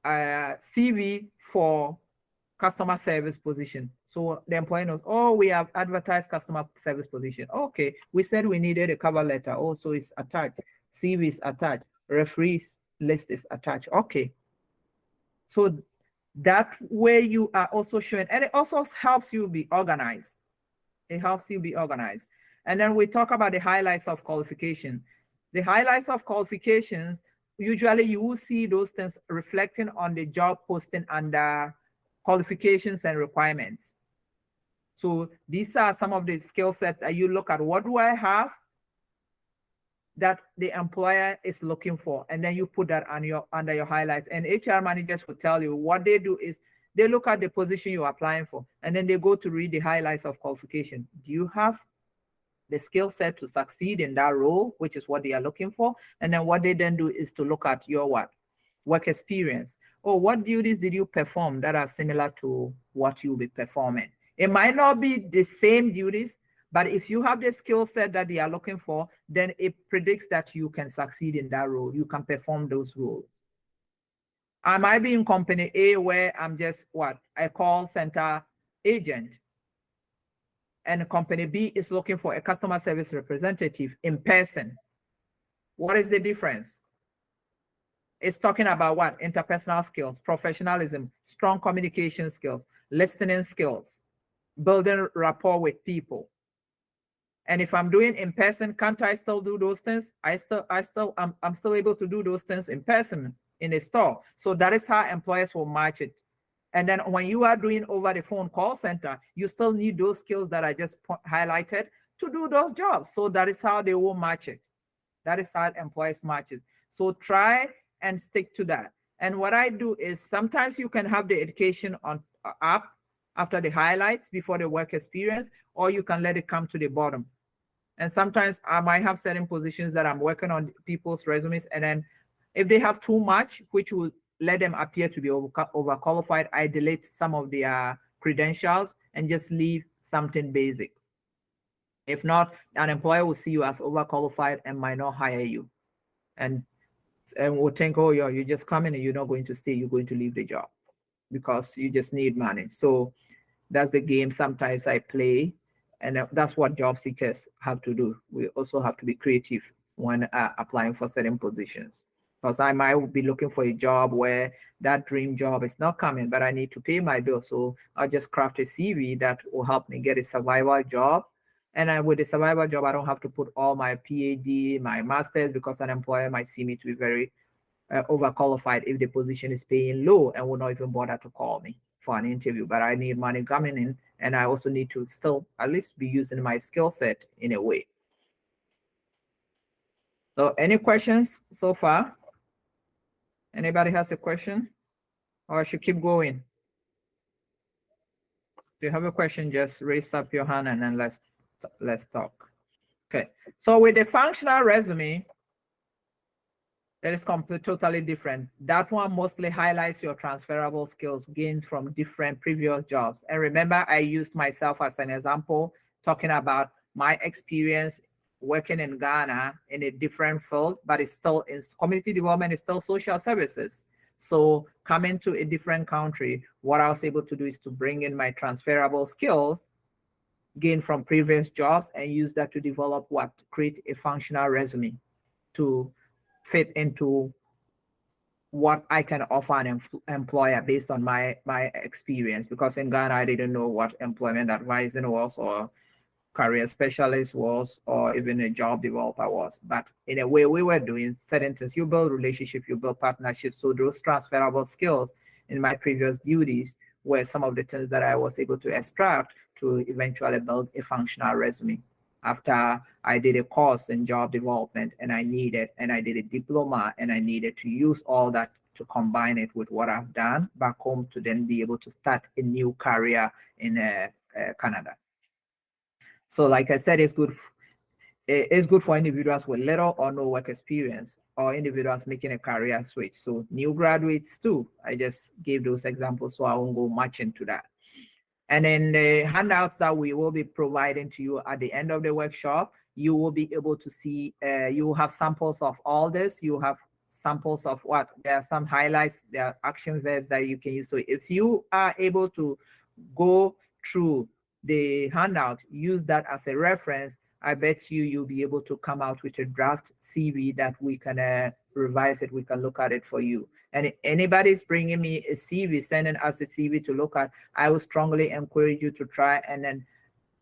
CV for customer service position. So the employer knows, oh, we have advertised customer service position. Okay, we said we needed a cover letter. Also, it's attached. CV is attached, referees list is attached. Okay. So that way you are also showing, and it also helps you be organized. It helps you be organized. And then we talk about the highlights of qualification. The highlights of qualifications, usually you will see those things reflecting on the job posting under qualifications and requirements. So these are some of the skill sets that you look at. What do I have that the employer is looking for? And then you put that on under your highlights. And HR managers will tell you what they do is they look at the position you're applying for, and then they go to read the highlights of qualification. Do you have the skill set to succeed in that role, which is what they are looking for? And then what they then do is to look at your what? Work experience. Or what duties did you perform that are similar to what you'll be performing? It might not be the same duties, but if you have the skill set that they are looking for, then it predicts that you can succeed in that role. You can perform those roles. I might be in company A where I'm just what? A call center agent. And company B is looking for a customer service representative in person. What is the difference? It's talking about what? Interpersonal skills, professionalism, strong communication skills, listening skills, building rapport with people. And if I'm doing in person, can't I still do those things? I'm still able to do those things in person in a store. So that is how employers will match it. And then when you are doing over the phone call center, you still need those skills that I just highlighted to do those jobs. So that is how they will match it. That is how employers match it. So try and stick to that. And what I do is sometimes you can have the education on up after the highlights before the work experience, or you can let it come to the bottom. And sometimes I might have certain positions that I'm working on people's resumes, and then if they have too much, which will let them appear to be overqualified, I delete some of their credentials and just leave something basic. If not, an employer will see you as overqualified and might not hire you. And will think, oh, you're just coming and you're not going to stay, you're going to leave the job because you just need money. So that's the game sometimes I play. And that's what job seekers have to do. We also have to be creative when applying for certain positions. Because I might be looking for a job where that dream job is not coming, but I need to pay my bill. So I'll just craft a CV that will help me get a survival job. And with a survival job, I don't have to put all my PhD, my master's, because an employer might see me to be very overqualified if the position is paying low and will not even bother to call me for an interview. But I need money coming in, and I also need to still at least be using my skill set in a way. So any questions so far? Anybody has a question? Or I should keep going? If you have a question, just raise up your hand and then let's talk. Okay, so with the functional resume, that is totally different. That one mostly highlights your transferable skills gained from different previous jobs. And remember, I used myself as an example, talking about my experience working in Ghana in a different field, but it's still in community development, it's still social services. So coming to a different country, what I was able to do is to bring in my transferable skills gained from previous jobs and use that to develop create a functional resume to fit into what I can offer an employer based on my experience. Because in Ghana, I didn't know what employment advising was, or career specialist was, or even a job developer was. But in a way, we were doing certain things. You build relationships, you build partnerships. So those transferable skills in my previous duties were some of the things that I was able to extract to eventually build a functional resume. After I did a course in job development and I did a diploma, and I needed to use all that to combine it with what I've done back home to then be able to start a new career in Canada. So like I said, it's good for individuals with little or no work experience, or individuals making a career switch. So new graduates too. I just gave those examples, so I won't go much into that. And then the handouts that we will be providing to you at the end of the workshop, you will be able to see, you will have samples of all this. You have samples of what, there are some highlights, there are action verbs that you can use. So if you are able to go through the handout, use that as a reference I bet you'll be able to come out with a draft CV that we can revise it. We can look at it for you. And if anybody's bringing me a CV, sending us a CV to look at, I will strongly encourage you to try and then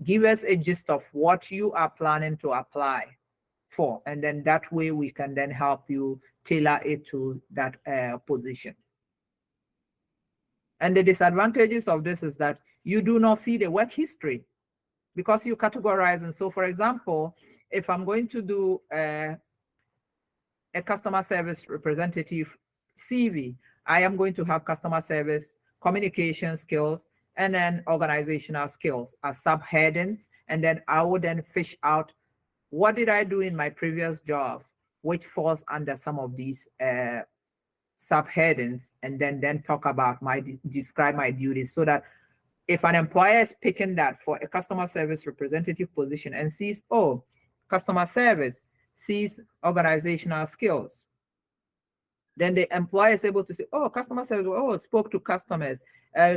give us a gist of what you are planning to apply for. And then that way we can then help you tailor it to that position. And the disadvantages of this is that you do not see the work history because you categorize. And so, for example, if I'm going to do a customer service representative CV, I am going to have customer service, communication skills, and then organizational skills as subheadings. And then I would then fish out what did I do in my previous jobs, which falls under some of these subheadings, and then talk about describe my duties, so that if an employer is picking that for a customer service representative position and sees, oh, customer service, sees organizational skills, then the employer is able to say, oh, customer service, oh, spoke to customers,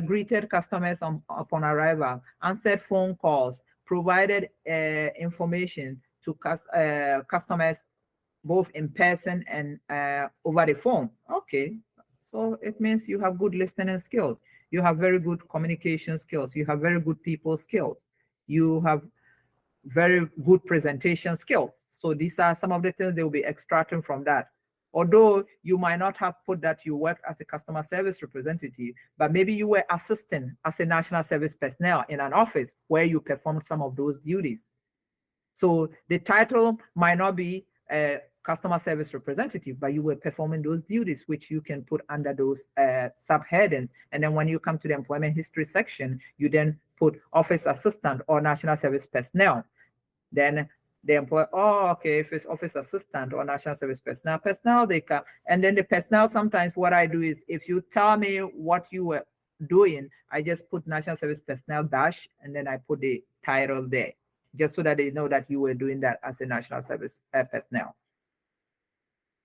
greeted customers upon arrival, answered phone calls, provided information to customers both in person and over the phone. Okay, so it means you have good listening skills. You have very good communication skills. You have very good people skills. You have very good presentation skills. So these are some of the things they will be extracting from that. Although you might not have put that you work as a customer service representative, but maybe you were assisting as a national service personnel in an office where you performed some of those duties. So the title might not be a customer service representative, but you were performing those duties, which you can put under those subheadings. And then when you come to the employment history section, you then put office assistant or national service personnel. Then the employer, oh, okay, if it's office assistant or national service personnel, they come. And then the personnel, sometimes what I do is, if you tell me what you were doing, I just put national service personnel dash, and then I put the title there, just so that they know that you were doing that as a national service personnel.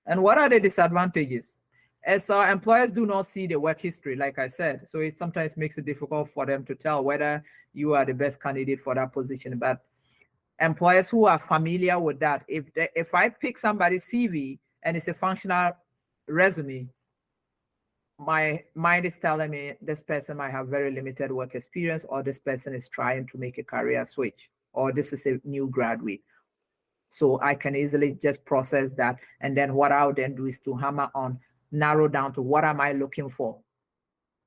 And what are the disadvantages? As our employers do not see the work history, like I said, so it sometimes makes it difficult for them to tell whether you are the best candidate for that position. But employers who are familiar with that, if I pick somebody's CV and it's a functional resume, my mind is telling me this person might have very limited work experience, or this person is trying to make a career switch, or this is a new graduate. So I can easily just process that. And then what I'll then do is to hammer on, narrow down to what am I looking for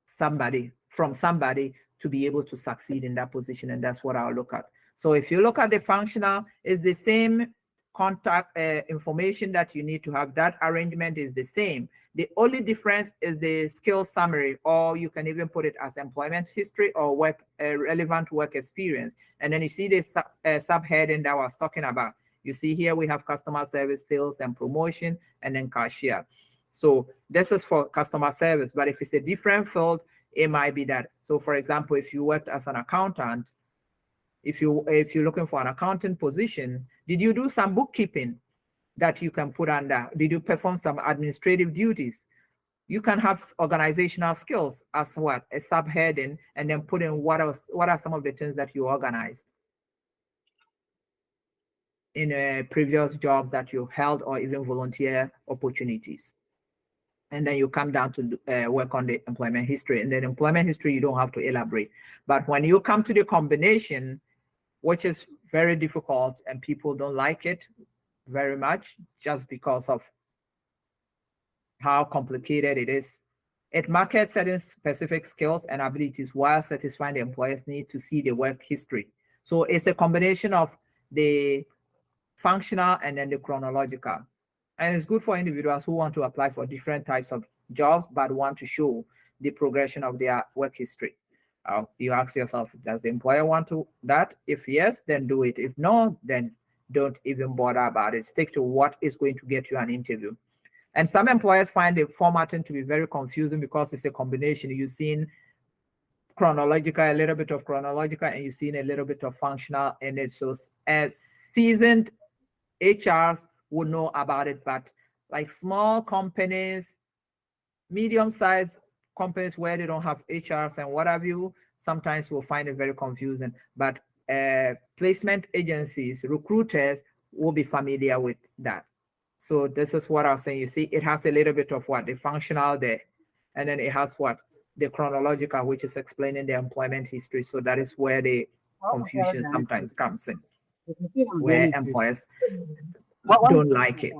somebody to be able to succeed in that position. And that's what I'll look at. So if you look at the functional, it's the same contact information that you need to have. That arrangement is the same. The only difference is the skill summary, or you can even put it as employment history or relevant work experience. And then you see the subheading that I was talking about. You see here we have customer service, sales and promotion, and then cashier. So this is for customer service, but if it's a different field, it might be that. So for example, if you worked as an accountant, if you're looking for an accounting position, did you do some bookkeeping that you can put under? Did you perform some administrative duties? You can have organizational skills as what? A subheading, and then put in what are some of the things that you organized in previous jobs that you held, or even volunteer opportunities. And then you come down to work on the employment history. And then employment history, you don't have to elaborate. But when you come to the combination, which is very difficult and people don't like it very much just because of how complicated it is, it markets certain specific skills and abilities while satisfying the employer's need to see the work history. So it's a combination of the functional and then the chronological. And it's good for individuals who want to apply for different types of jobs, but want to show the progression of their work history. You ask yourself, does the employer want to that? If yes, then do it. If no, then don't even bother about it. Stick to what is going to get you an interview. And some employers find the formatting to be very confusing because it's a combination. You've seen chronological, a little bit of chronological, and you've seen a little bit of functional in it. So as seasoned HRs would know about it, but like small companies, medium-sized companies where they don't have HRs and what have you, sometimes will find it very confusing. But placement agencies, recruiters will be familiar with that. So this is what I was saying. You see, it has a little bit of what? The functional there. And then it has what? The chronological, which is explaining the employment history. So that is where the confusion sometimes comes in, where employers don't like it.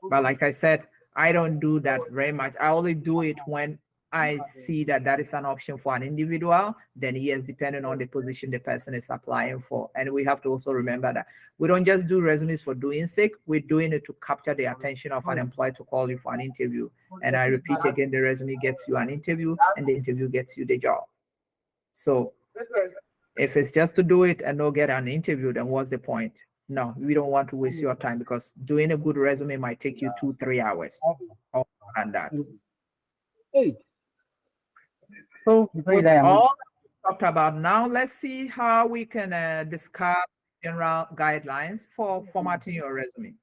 But like I said, I don't do that very much. I only do it when I see that that is an option for an individual. Then yes, depending on the position the person is applying for. And we have to also remember that we don't just do resumes for doing sake. We're doing it to capture the attention of an employer to call you for an interview. And I repeat again, the resume gets you an interview and the interview gets you the job. So if it's just to do it and not get an interview, then what's the point? No, we don't want to waste your time, because doing a good resume might take you 2-3 hours and that. So with all that we talked about now, let's see how we can discuss general guidelines for formatting your resume.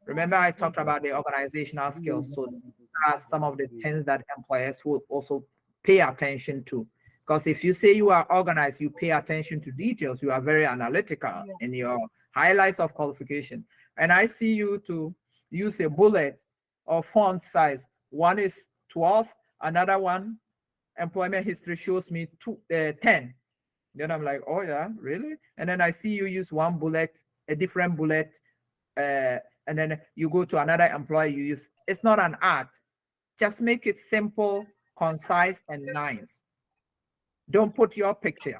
Remember, I talked about the organizational skills. So these are some of the things that employers will also pay attention to. Because if you say you are organized, you pay attention to details, you are very analytical in your highlights of qualification. And I see you to use a bullet or font size. One is 12, another one, employment history shows me 10. Then I'm like, oh yeah, really? And then I see you use one bullet, a different bullet, and then you go to another employer, you use, it's not an art. Just make it simple, concise, and nice. Don't put your picture.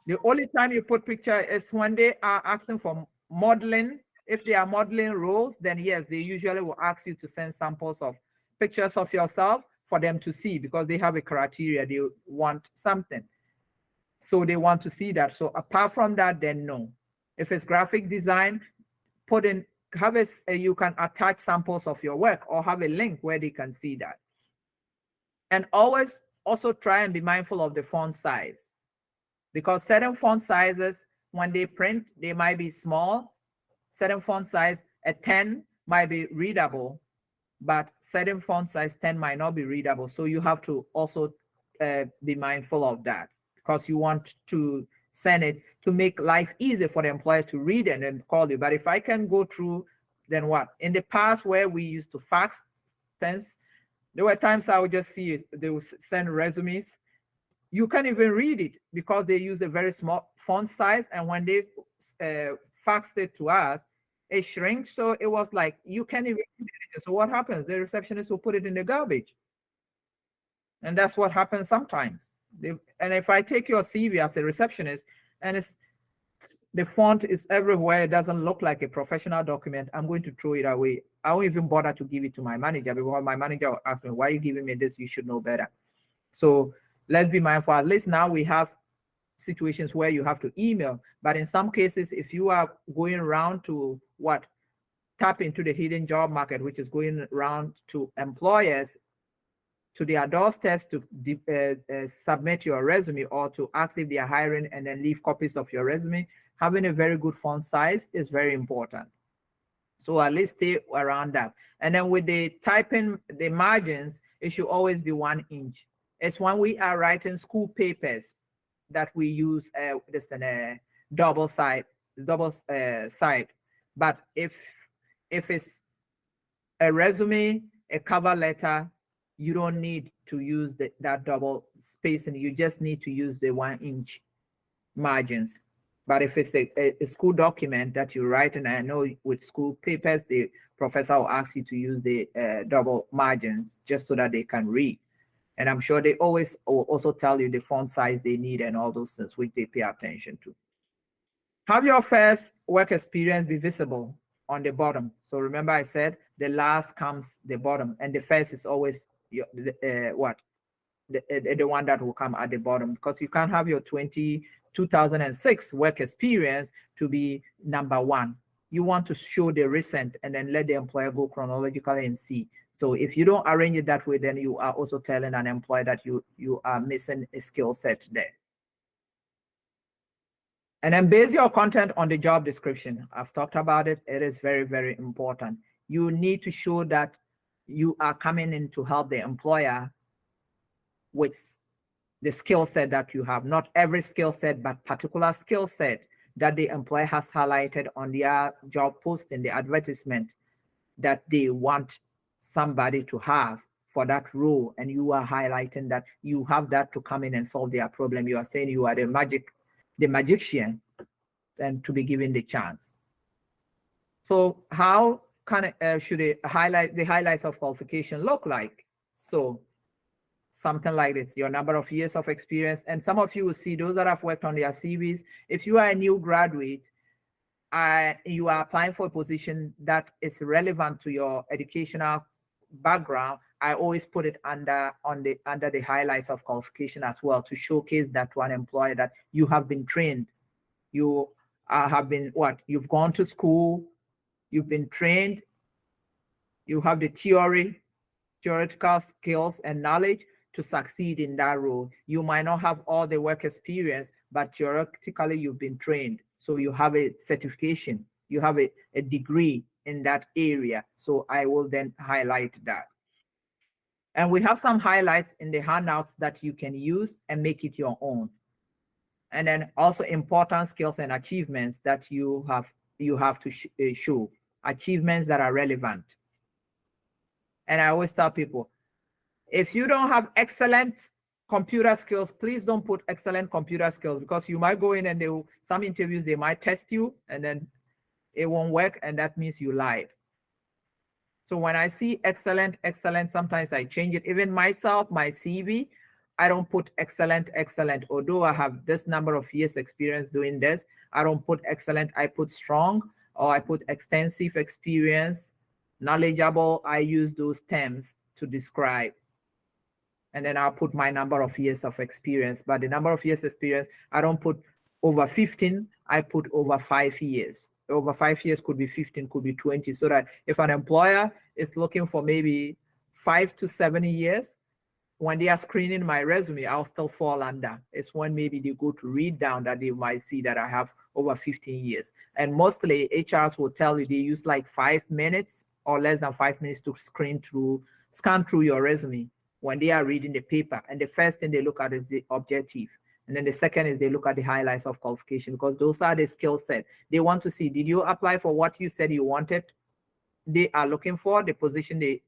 The only time you put picture is when they are asking for modeling. If they are modeling roles, then yes, they usually will ask you to send samples of pictures of yourself for them to see, because they have a criteria, they want something. So they want to see that. So apart from that, then no. If it's graphic design, put in, have you can attach samples of your work or have a link where they can see that. And always also try and be mindful of the font size, because certain font sizes, when they print, they might be small. Certain font size, a 10 might be readable, but certain font size 10 might not be readable. So you have to also be mindful of that, because you want to send it to make life easy for the employer to read and then call you. But if I can go through, then what? In the past, where we used to fax things, there were times I would just see it, they would send resumes. You can't even read it because they use a very small font size. And when they faxed it to us, it shrinks. So it was like, you can't even read it. So what happens? The receptionist will put it in the garbage. And that's what happens sometimes. And if I take your CV as a receptionist and the font is everywhere, it doesn't look like a professional document, I'm going to throw it away. I won't even bother to give it to my manager, because my manager will ask me, why are you giving me this? You should know better. So let's be mindful. At least now we have situations where you have to email, but in some cases, if you are going around to tap into the hidden job market, which is going around to employers, to their doorsteps to submit your resume, or to ask if they are hiring and then leave copies of your resume, having a very good font size is very important. So at least stay around that. And then with the typing, the margins, it should always be 1 inch. It's when we are writing school papers that we use this double side. But if it's a resume, a cover letter, you don't need to use that double spacing. You just need to use the 1 inch margins. But if it's a school document that you write, and I know with school papers, the professor will ask you to use the double margins just so that they can read. And I'm sure they always will also tell you the font size they need and all those things, which they pay attention to. Have your first work experience be visible on the bottom. So remember I said the last comes the bottom, and the first is always the one that will come at the bottom, because you can't have your 2006 work experience to be number 1. You want to show the recent and then let the employer go chronologically and see. So if you don't arrange it that way, then you are also telling an employer that you are missing a skill set there. And then base your content on the job description. I've talked about it. It is very, very important. You need to show that you are coming in to help the employer with the skill set that you have, not every skill set, but particular skill set that the employer has highlighted on their job posting, the advertisement that they want somebody to have for that role. And you are highlighting that you have that to come in and solve their problem. You are saying you are the magician, and to be given the chance. So how can should the highlights of qualification look like? So something like this, your number of years of experience. And some of you will see those that have worked on their CVs. If you are a new graduate, you are applying for a position that is relevant to your educational background, I always put it under the highlights of qualification as well, to showcase that to an employer that you have been trained. You have been you've gone to school, you've been trained, you have the theoretical skills and knowledge to succeed in that role. You might not have all the work experience, but theoretically you've been trained. So you have a certification, you have a degree in that area. So I will then highlight that. And we have some highlights in the handouts that you can use and make it your own. And then also important skills and achievements that you have to show, achievements that are relevant. And I always tell people, if you don't have excellent computer skills, please don't put excellent computer skills, because you might go in and some interviews, they might test you and then it won't work, and that means you lied. So when I see excellent, sometimes I change it. Even myself, my CV, I don't put excellent. Although I have this number of years experience doing this, I don't put excellent, I put strong, or I put extensive experience, knowledgeable. I use those terms to describe. And then I'll put my number of years of experience. But the number of years experience, I don't put over 15, I put over 5 years. Over 5 years could be 15, could be 20, so that if an employer is looking for maybe 5 to 7 years, when they are screening my resume, I'll still fall under. It's when maybe they go to read down that they might see that I have over 15 years. And mostly HRs will tell you they use like 5 minutes or less than 5 minutes to scan through your resume when they are reading the paper. And the first thing they look at is the objective. And then the second is they look at the highlights of qualification, because those are the skill set. They want to see, did you apply for what you said you wanted? They are looking for the position they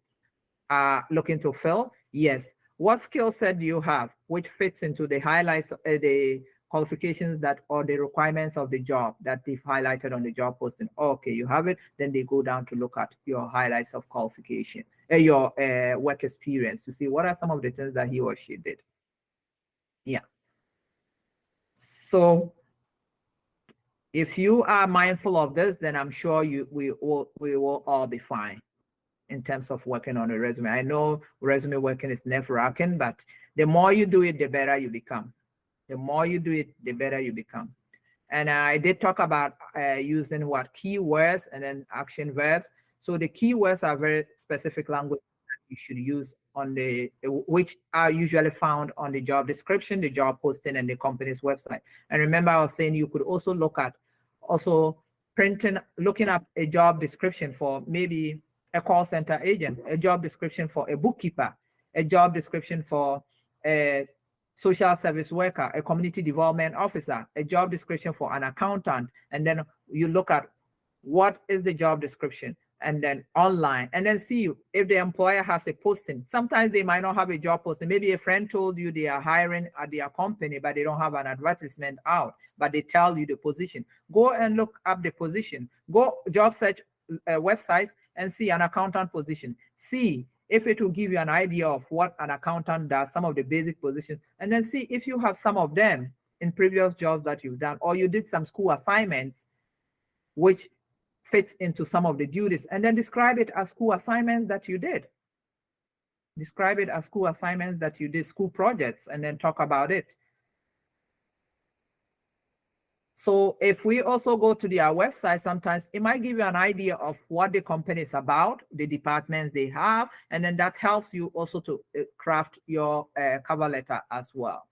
are looking to fill. Yes. What skill set do you have which fits into the highlights, the qualifications that, or the requirements of the job that they've highlighted on the job posting? Okay, you have it. Then they go down to look at your highlights of qualification, your work experience, to see what are some of the things that he or she did. Yeah. So if you are mindful of this, then I'm sure we will all be fine in terms of working on a resume. I know resume working is nerve-wracking, but the more you do it, the better you become. The more you do it, the better you become. And I did talk about using keywords and then action verbs. So the keywords are very specific language that you should use on which are usually found on the job description, the job posting, and the company's website. And remember, I was saying you could also look at looking up a job description for maybe a call center agent, a job description for a bookkeeper, a job description for a social service worker, a community development officer, a job description for an accountant. And then you look at what is the job description, and then online, and then see if the employer has a posting. Sometimes they might not have a job posting. Maybe a friend told you they are hiring at their company, but they don't have an advertisement out, but they tell you the position. Go and look up the position. Go job search websites and see an accountant position. See if it will give you an idea of what an accountant does, some of the basic positions, and then see if you have some of them in previous jobs that you've done, or you did some school assignments which fits into some of the duties, and then describe it as school assignments that you did. Describe it as school assignments that you did, school projects, and then talk about it. So if we also go to their website, sometimes it might give you an idea of what the company is about, the departments they have, and then that helps you also to craft your cover letter as well.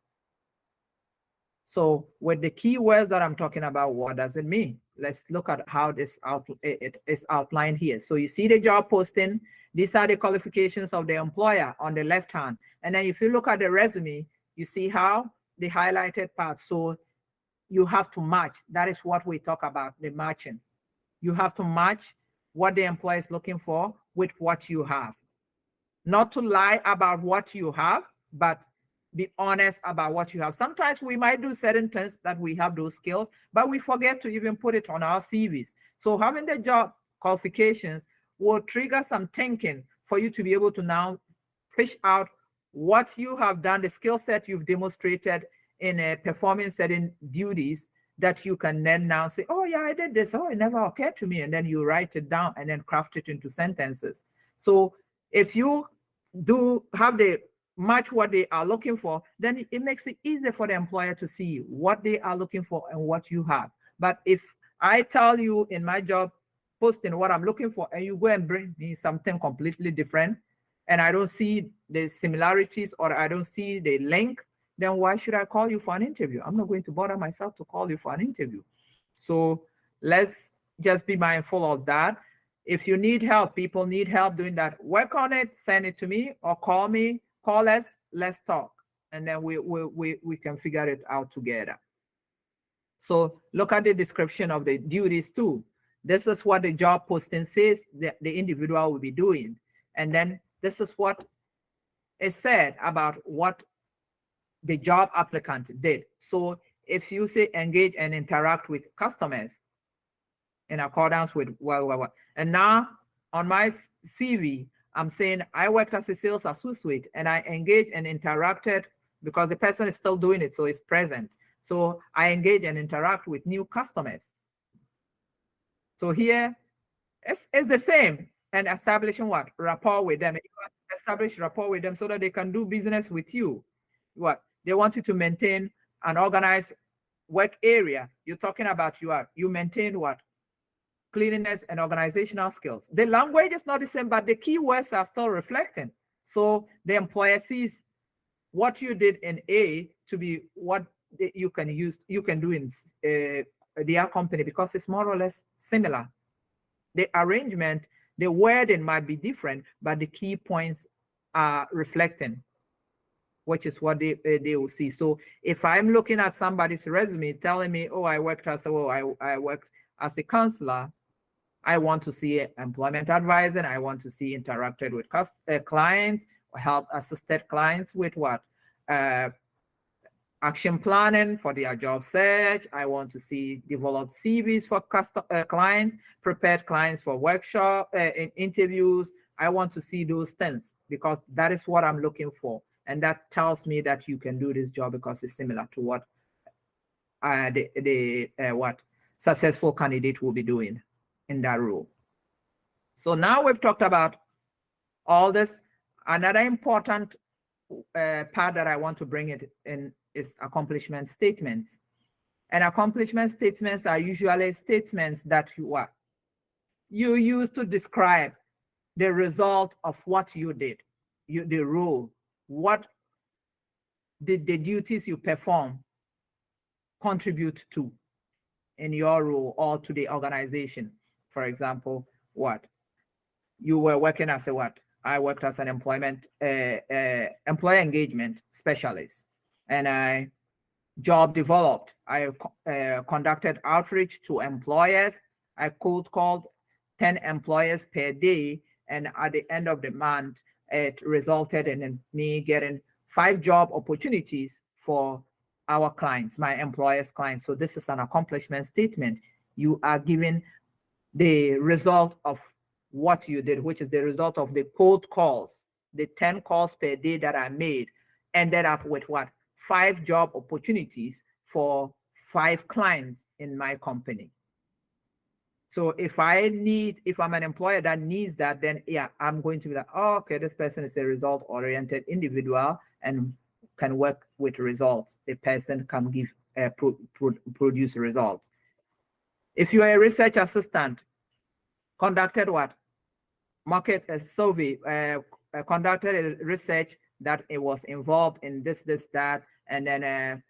So with the keywords that I'm talking about, what does it mean? Let's look at how this it is outlined here. So you see the job posting. These are the qualifications of the employer on the left hand. And then if you look at the resume, You see how the highlighted part. So you have to match. That is what we talk about, the matching. You have to match what the employer is looking for with what you have. Not to lie about what you have, but be honest about what you have. Sometimes we might do certain things that we have those skills, but we forget to even put it on our CVs. So having the job qualifications will trigger some thinking for you to be able to now fish out what you have done, the skill set you've demonstrated in performing certain duties that you can then now say, oh yeah, I did this. Oh, it never occurred to me. And then you write it down and then craft it into sentences. So if you do have the match what they are looking for, then it makes it easier for the employer to see what they are looking for and what you have. But if I tell you in my job posting what I'm looking for and you go and bring me something completely different and I don't see the similarities or I don't see the link, then why should I call you for an interview? I'm not going to bother myself to call you for an interview. So let's just be mindful of that. If you need help, people need help doing that, work on it, send it to me or call me, call us, let's talk. And then we can figure it out together. So look at the description of the duties too. This is what the job posting says that the individual will be doing. And then this is what is said about what the job applicant did. So if you say engage and interact with customers in accordance with well, and now on my CV, I'm saying I worked as a sales associate and I engaged and interacted because the person is still doing it, so it's present. So I engage and interact with new customers. So here, it's the same, and establishing what? Rapport with them. Establish rapport with them so that they can do business with you. What? They want you to maintain an organized work area. You're talking about you maintain what? Cleanliness and organizational skills. The language is not the same, but the keywords are still reflecting. So the employer sees what you did in A to be what you can do in their company because it's more or less similar. The arrangement, the wording might be different, but the key points are reflecting, which is what they will see. So if I'm looking at somebody's resume telling me, oh, I worked as a counselor, I want to see employment advisor, I want to see interacted with clients, help assisted clients with what? Action planning for their job search. I want to see developed CVs for clients, prepared clients for workshop interviews. I want to see those things because that is what I'm looking for. And that tells me that you can do this job because it's similar to what what successful candidate will be doing in that role. So now we've talked about all this. Another important part that I want to bring it in is accomplishment statements. And accomplishment statements are usually statements that you use to describe the result of what you did, the role, what did the duties you perform contribute to in your role or to the organization. For example, what? You were working as I worked as an employee engagement specialist, and I job developed. I conducted outreach to employers. I cold called 10 employers per day, and at the end of the month, it resulted in me getting 5 job opportunities for our clients, my employers' clients. So this is an accomplishment statement. You are giving the result of what you did, which is the result of the cold calls, the 10 calls per day that I made, ended up with what? 5 job opportunities for 5 clients in my company. So if I'm an employer that needs that, then yeah, I'm going to be like, oh, okay, this person is a result-oriented individual and can work with results. A person can give produce results. If you are a research assistant, conducted what? Market survey, conducted a research that it was involved in this, that, and then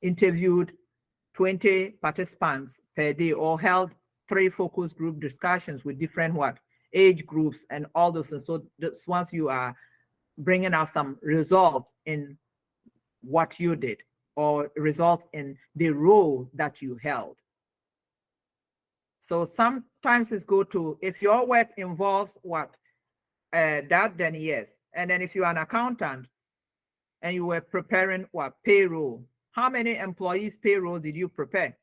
interviewed 20 participants per day or held 3 focus group discussions with different age groups and all those. And so once you are bringing out some results in what you did or result in the role that you held. So sometimes it's good to, if your work involves what, that, then yes. And then if you're an accountant and you were preparing what, payroll, how many employees' payroll did you prepare?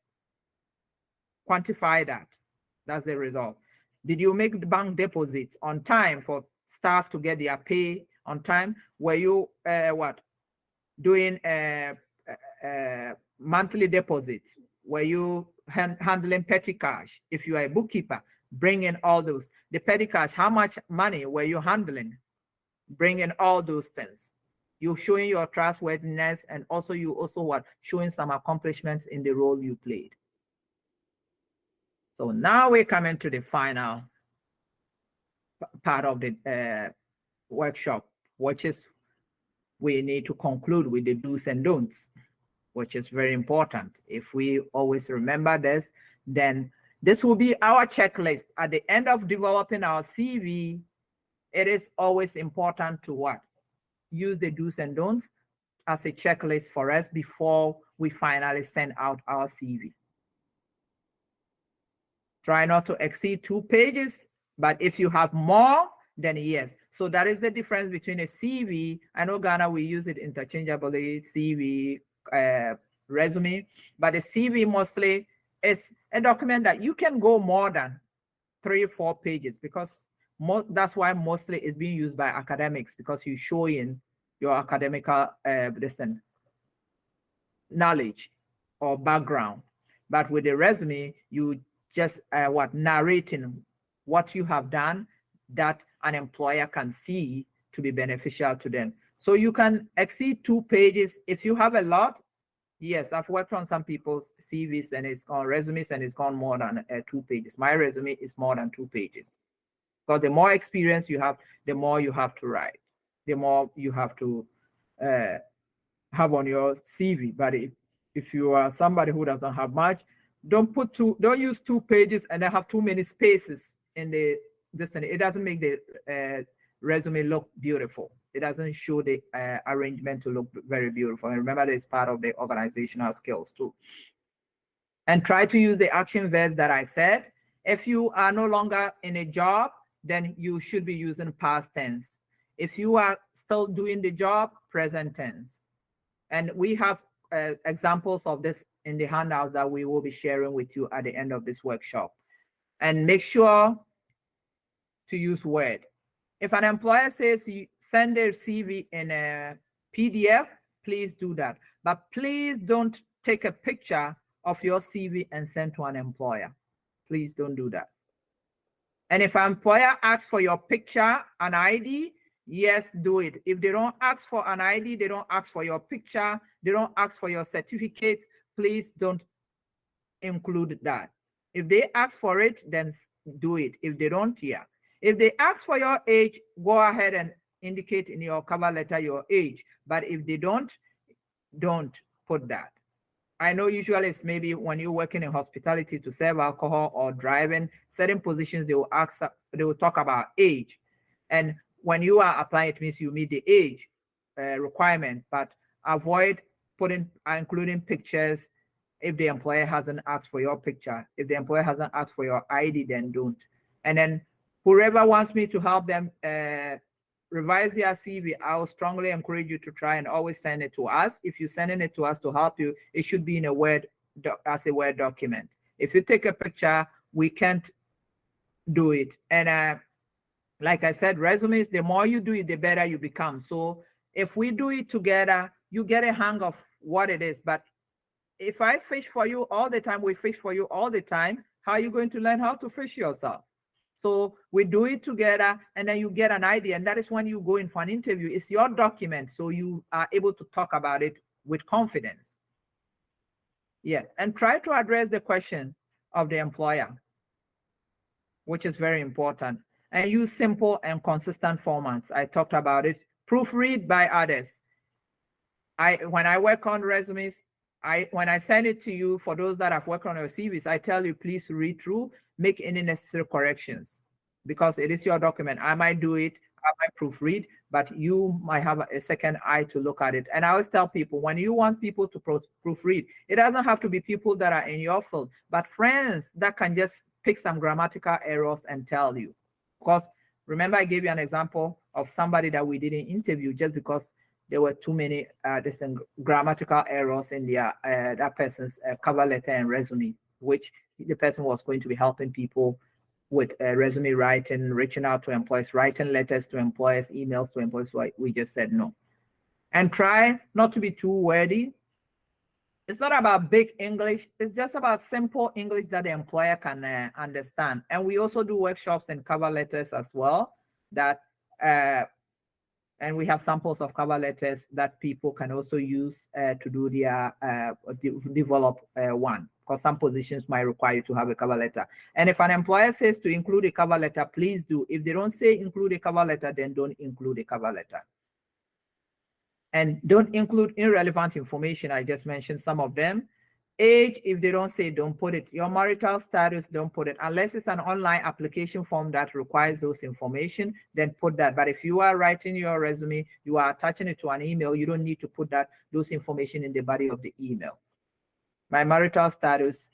Quantify that. That's the result. Did you make the bank deposits on time for staff to get their pay on time? Were you doing monthly deposits? Were you handling petty cash? If you are a bookkeeper, bring in all those. The petty cash, how much money were you handling? Bring in all those things. You're showing your trustworthiness, and also showing some accomplishments in the role you played. So now we're coming to the final part of the workshop, which is we need to conclude with the do's and don'ts, which is very important. If we always remember this, then this will be our checklist. At the end of developing our CV, it is always important to what? Use the do's and don'ts as a checklist for us before we finally send out our CV. Try not to exceed 2 pages, but if you have more, then yes. So that is the difference between a CV. I know Ghana, we use it interchangeably, CV, resume, but a CV mostly is a document that you can go more than 3 or 4 pages, because that's why mostly it's being used by academics, because you show in your academical knowledge or background. But with the resume, you just narrating what you have done that an employer can see to be beneficial to them. So you can exceed 2 pages if you have a lot. Yes, I've worked on some people's CVs and it's gone resumes and it's gone more than 2 pages. My resume is more than 2 pages. Because the more experience you have, the more you have to write, the more you have to have on your CV. But if you are somebody who doesn't have much, don't use 2 pages and then have too many spaces in this thing. It doesn't make the resume look beautiful. It doesn't show the arrangement to look very beautiful. And remember, that it's part of the organizational skills too. And try to use the action verbs that I said. If you are no longer in a job, then you should be using past tense. If you are still doing the job, present tense. And we have examples of this in the handout that we will be sharing with you at the end of this workshop. And make sure to use Word. If an employer says you send their CV in a PDF, please do that. But please don't take a picture of your CV and send to an employer. Please don't do that. And if an employer asks for your picture and ID, yes, do it. If they don't ask for an ID, they don't ask for your picture, they don't ask for your certificates, please don't include that. If they ask for it, then do it. If they don't, yeah. If they ask for your age, go ahead and indicate in your cover letter your age. But if they don't put that. I know usually it's maybe when you're working in hospitality to serve alcohol or driving, certain positions they will talk about age. And when you are applying, it means you meet the age requirement, but avoid including pictures if the employer hasn't asked for your picture. If the employer hasn't asked for your ID, then don't. And then whoever wants me to help them revise their CV, I will strongly encourage you to try and always send it to us. If you're sending it to us to help you, it should be in a Word document. If you take a picture, we can't do it. And like I said, resumes, the more you do it, the better you become. So if we do it together, you get a hang of what it is. But if I fish for you all the time, we fish for you all the time, how are you going to learn how to fish yourself? So we do it together and then you get an idea. And that is when you go in for an interview. It's your document, so you are able to talk about it with confidence. Yeah, and try to address the question of the employer, which is very important. And use simple and consistent formats. I talked about it. Proofread by others. When I work on resumes, when I send it to you, for those that have worked on your CVs, I tell you, please read through, make any necessary corrections, because it is your document. I might do it, I might proofread, but you might have a second eye to look at it. And I always tell people, when you want people to proofread, it doesn't have to be people that are in your field, but friends that can just pick some grammatical errors and tell you. Because remember, I gave you an example of somebody that we didn't interview just because there were too many distinct grammatical errors in their that person's cover letter and resume, which the person was going to be helping people with resume writing, reaching out to employees, writing letters to employers, emails to employees. So we just said no. And try not to be too wordy. It's not about big English. It's just about simple English that the employer can understand. And we also do workshops and cover letters as well. That and we have samples of cover letters that people can also use to do their develop one. Because some positions might require you to have a cover letter. And if an employer says to include a cover letter, please do. If they don't say include a cover letter, then don't include a cover letter. And don't include irrelevant information. I just mentioned some of them. Age, if they don't say, don't put it. Your marital status, don't put it. Unless it's an online application form that requires those information, then put that. But if you are writing your resume, you are attaching it to an email, you don't need to put those information in the body of the email. My marital status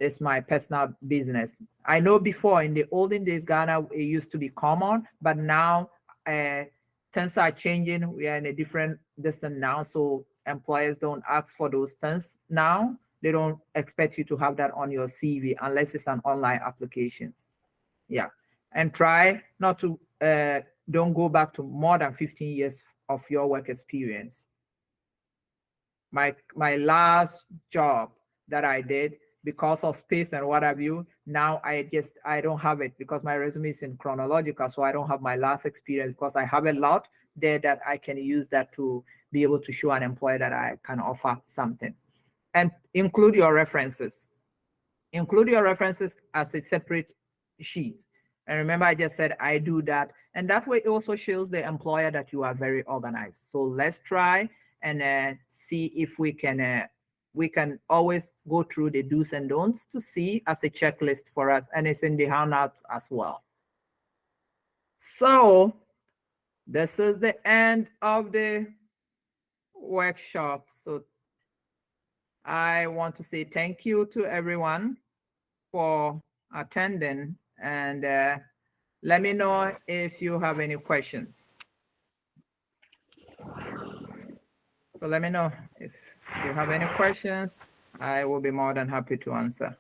is my personal business. I know before in the olden days, Ghana, it used to be common, but now things are changing. We are in a different distance now. So employers don't ask for those things now. They don't expect you to have that on your CV unless it's an online application. Yeah. And try not to, don't go back to more than 15 years of your work experience. My last job that I did, because of space and what have you, now I don't have it because my resume is in chronological, so I don't have my last experience because I have a lot there that I can use that to be able to show an employer that I can offer something. And include your references. Include your references as a separate sheet. And remember, I just said I do that. And that way it also shows the employer that you are very organized. So let's try and see if we can always go through the do's and don'ts to see as a checklist for us, and it's in the handouts as well. So this is the end of the workshop. So I want to say thank you to everyone for attending, and let me know if you have any questions. So let me know if you have any questions. I will be more than happy to answer.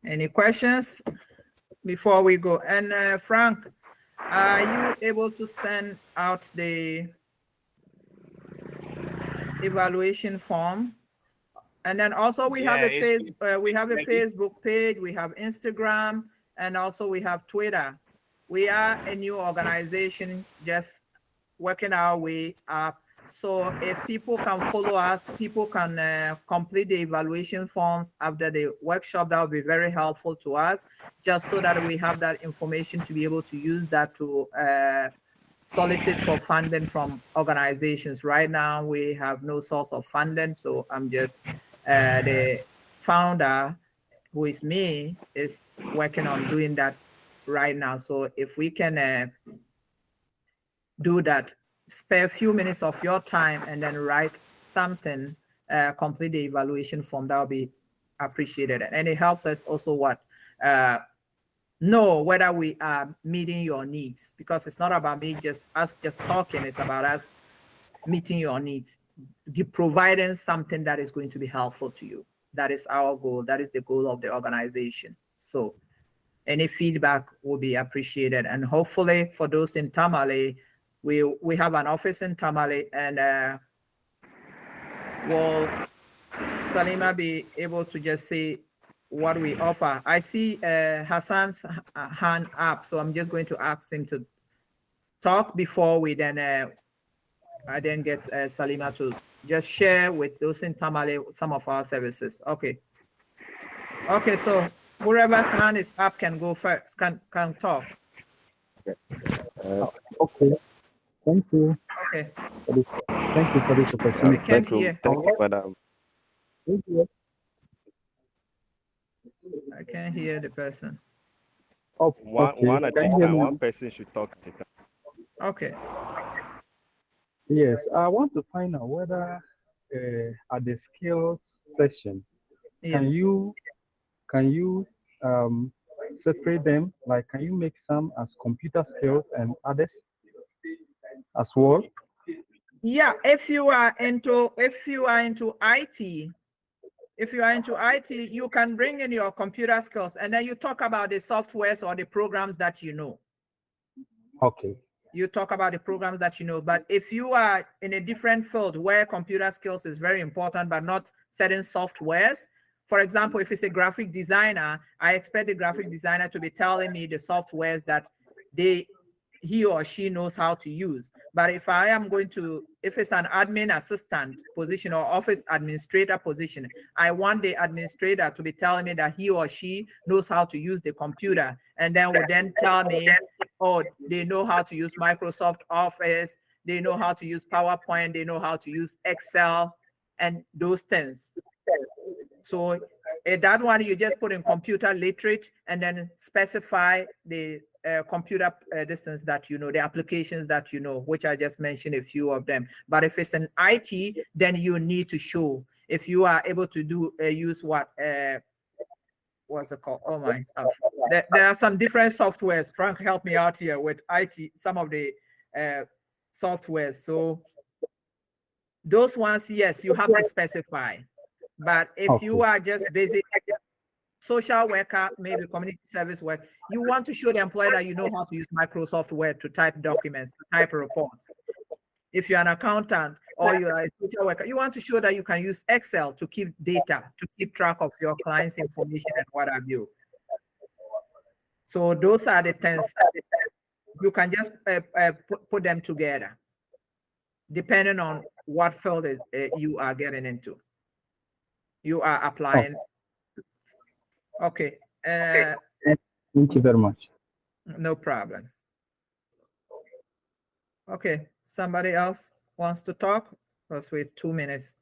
Any questions before we go? And Frank, are you able to send out the evaluation forms? And then also we have a Facebook page, we have Instagram, and also we have Twitter. We are a new organization just working our way up. So if people can follow us, people can complete the evaluation forms after the workshop. That would be very helpful to us, just so that we have that information to be able to use that to solicit for funding from organizations. Right now, we have no source of funding. So I'm just the founder, who is me, is working on doing that right now. So if we can do that, spare a few minutes of your time and then write something, complete the evaluation form, that will be appreciated. And it helps us also know whether we are meeting your needs, because it's not about us just talking, it's about us meeting your needs, providing something that is going to be helpful to you. That is our goal. That is the goal of the organization. So any feedback will be appreciated. And hopefully for those in Tamale, we have an office in Tamale, and will Salima be able to just say what we offer? I see Hassan's hand up, so I'm just going to ask him to talk before we then I then get Salima to just share with those in Tamale some of our services. Okay. Okay, so whoever's hand is up can go first, can talk. Okay. Thank you. Okay. Thank you for this opportunity. We can't hear. Thank you, madam. Thank you. I can't hear the person. Oh, okay. One at Can a you hear time. me? One person should talk at a time. Okay. Yes, I want to find out whether at the skills session, Yes. can you separate them? Like, can you make some as computer skills and others as well? Yeah, if you are into IT, you can bring in your computer skills and then you talk about the softwares or the programs that you know. Okay. You talk about the programs that you know. But if you are in a different field where computer skills is very important, but not certain softwares, for example, if it's a graphic designer, I expect the graphic designer to be telling me the softwares that he or she knows how to use. But if it's an admin assistant position or office administrator position, I want the administrator to be telling me that he or she knows how to use the computer, and then would then tell me, oh, they know how to use Microsoft Office, they know how to use PowerPoint, they know how to use Excel, and those things. So that one you just put in computer literate and then specify the computer distance that you know, the applications that you know, which I just mentioned a few of them. But if it's an IT, then you need to show if you are able to do use what's it called? Oh my, there are some different softwares. Frank, help me out here with IT, some of the softwares. So those ones, yes, you have to specify. But if you Okay. are just basic social worker, maybe community service work, you want to show the employer that you know how to use Microsoft Word to type documents, to type reports. If you're an accountant or you are a social worker, you want to show that you can use Excel to keep data, to keep track of your clients' information and what have you. So those are the things. You can just put them together, depending on what field you are getting into. You are applying. Okay. Thank you very much. No problem. Okay. Somebody else wants to talk? Because we're 2 minutes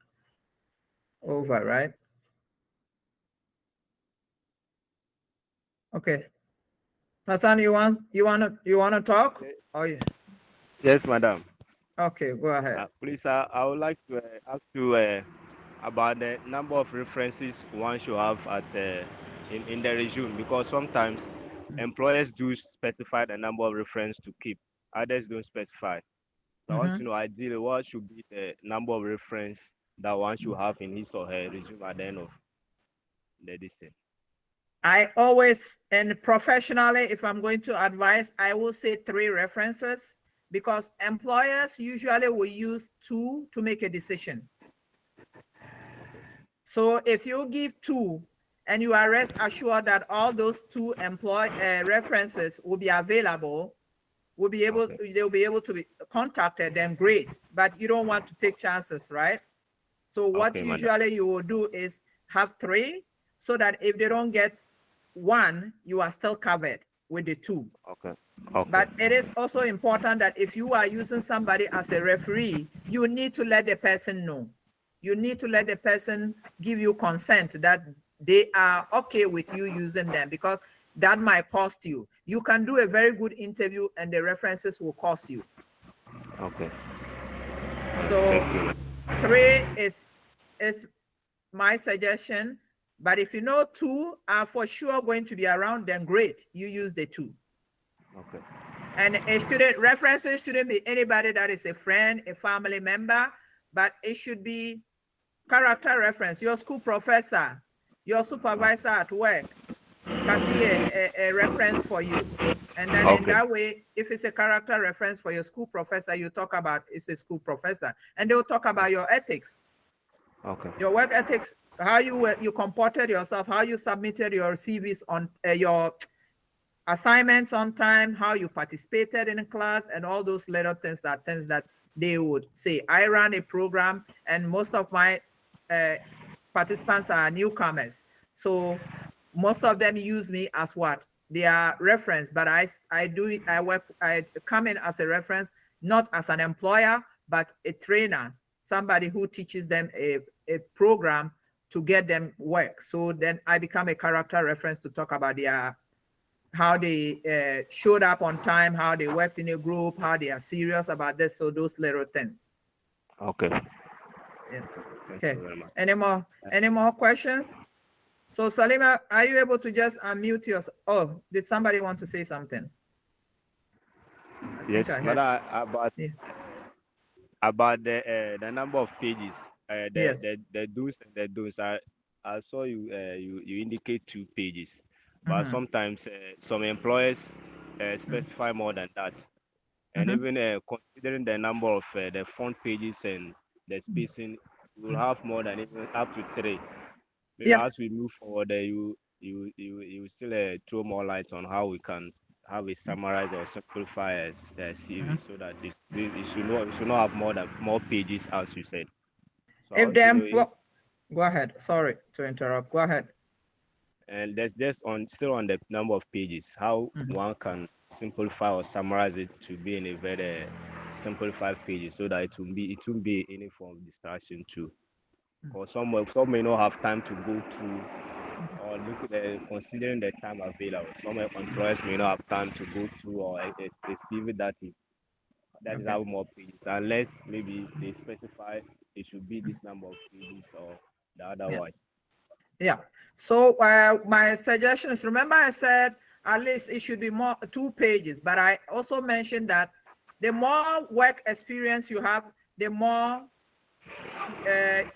over, right? Okay. Hassan, you want to talk? Oh yeah. Yes, madam. Okay, go ahead. Please, I would like to ask you about the number of references one should have at in the resume, because sometimes employers do specify the number of references to keep, others don't specify. So I want to know ideally what should be the number of reference that one should have in his or her resume at the end of the distance. I always, and professionally, if I'm going to advise, I will say 3 references, because employers usually will use 2 to make a decision. So if you give 2 and you are rest assured that all those 2 references will be available, they'll be able to be contacted, then great. But you don't want to take chances, right? So what usually you will do is have 3, so that if they don't get 1, you are still covered with the 2. Okay. But it is also important that if you are using somebody as a referee, you need to let the person know. You need to let the person give you consent that they are okay with you using them, because that might cost you. You can do a very good interview and the references will cost you. Okay. So 3 is my suggestion. But if you know 2 are for sure going to be around, then great, you use the 2. Okay. And references shouldn't be anybody that is a friend, a family member, but it should be character reference. Your school professor, your supervisor at work can be a reference for you. And then in that way, if it's a character reference for your school professor, you talk about it's a school professor, and they'll talk about your ethics. Okay. Your work ethics, how you comported yourself, how you submitted your CVs on your assignments on time, how you participated in class, and all those little things that they would say. I ran a program, and most of my participants are newcomers. So most of them use me as what? They are reference, but I come in as a reference, not as an employer, but a trainer, somebody who teaches them a program to get them work. So then I become a character reference to talk about their how they showed up on time, how they worked in a group, how they are serious about this. So those little things. Okay. Yeah. Thank Okay. you very much. Any more questions? So Salima, are you able to just unmute yourself? Oh, did somebody want to say something? I Yes, think I but heard. Yeah. about the number of pages, Yes. the do's and the don'ts. I saw you you indicate 2 pages, but Mhm. sometimes some employers Mm. specify more than that, and Mhm. even considering the number of the front pages and the spacing, you will have more than even up to 3. Maybe Yeah. as we move forward, you still throw more light on how we can have a summarize or simplify a CV so that it should not have more pages as you said. So I If want the to know if go ahead. Sorry to interrupt. Go ahead. and that's just on still on the number of pages, how Mhm. one can simplify or summarize it to be in a very simplified pages so that it won't be any form of distraction too. Because some may not have time to go through or look at considering the time available. Some employers may not have time to go through or a CV that is Okay. have more pages unless maybe they specify it should be this number of pages or the Yeah. otherwise. Yeah. So my suggestion is, remember I said at least it should be more 2 pages, but I also mentioned that the more work experience you have, the more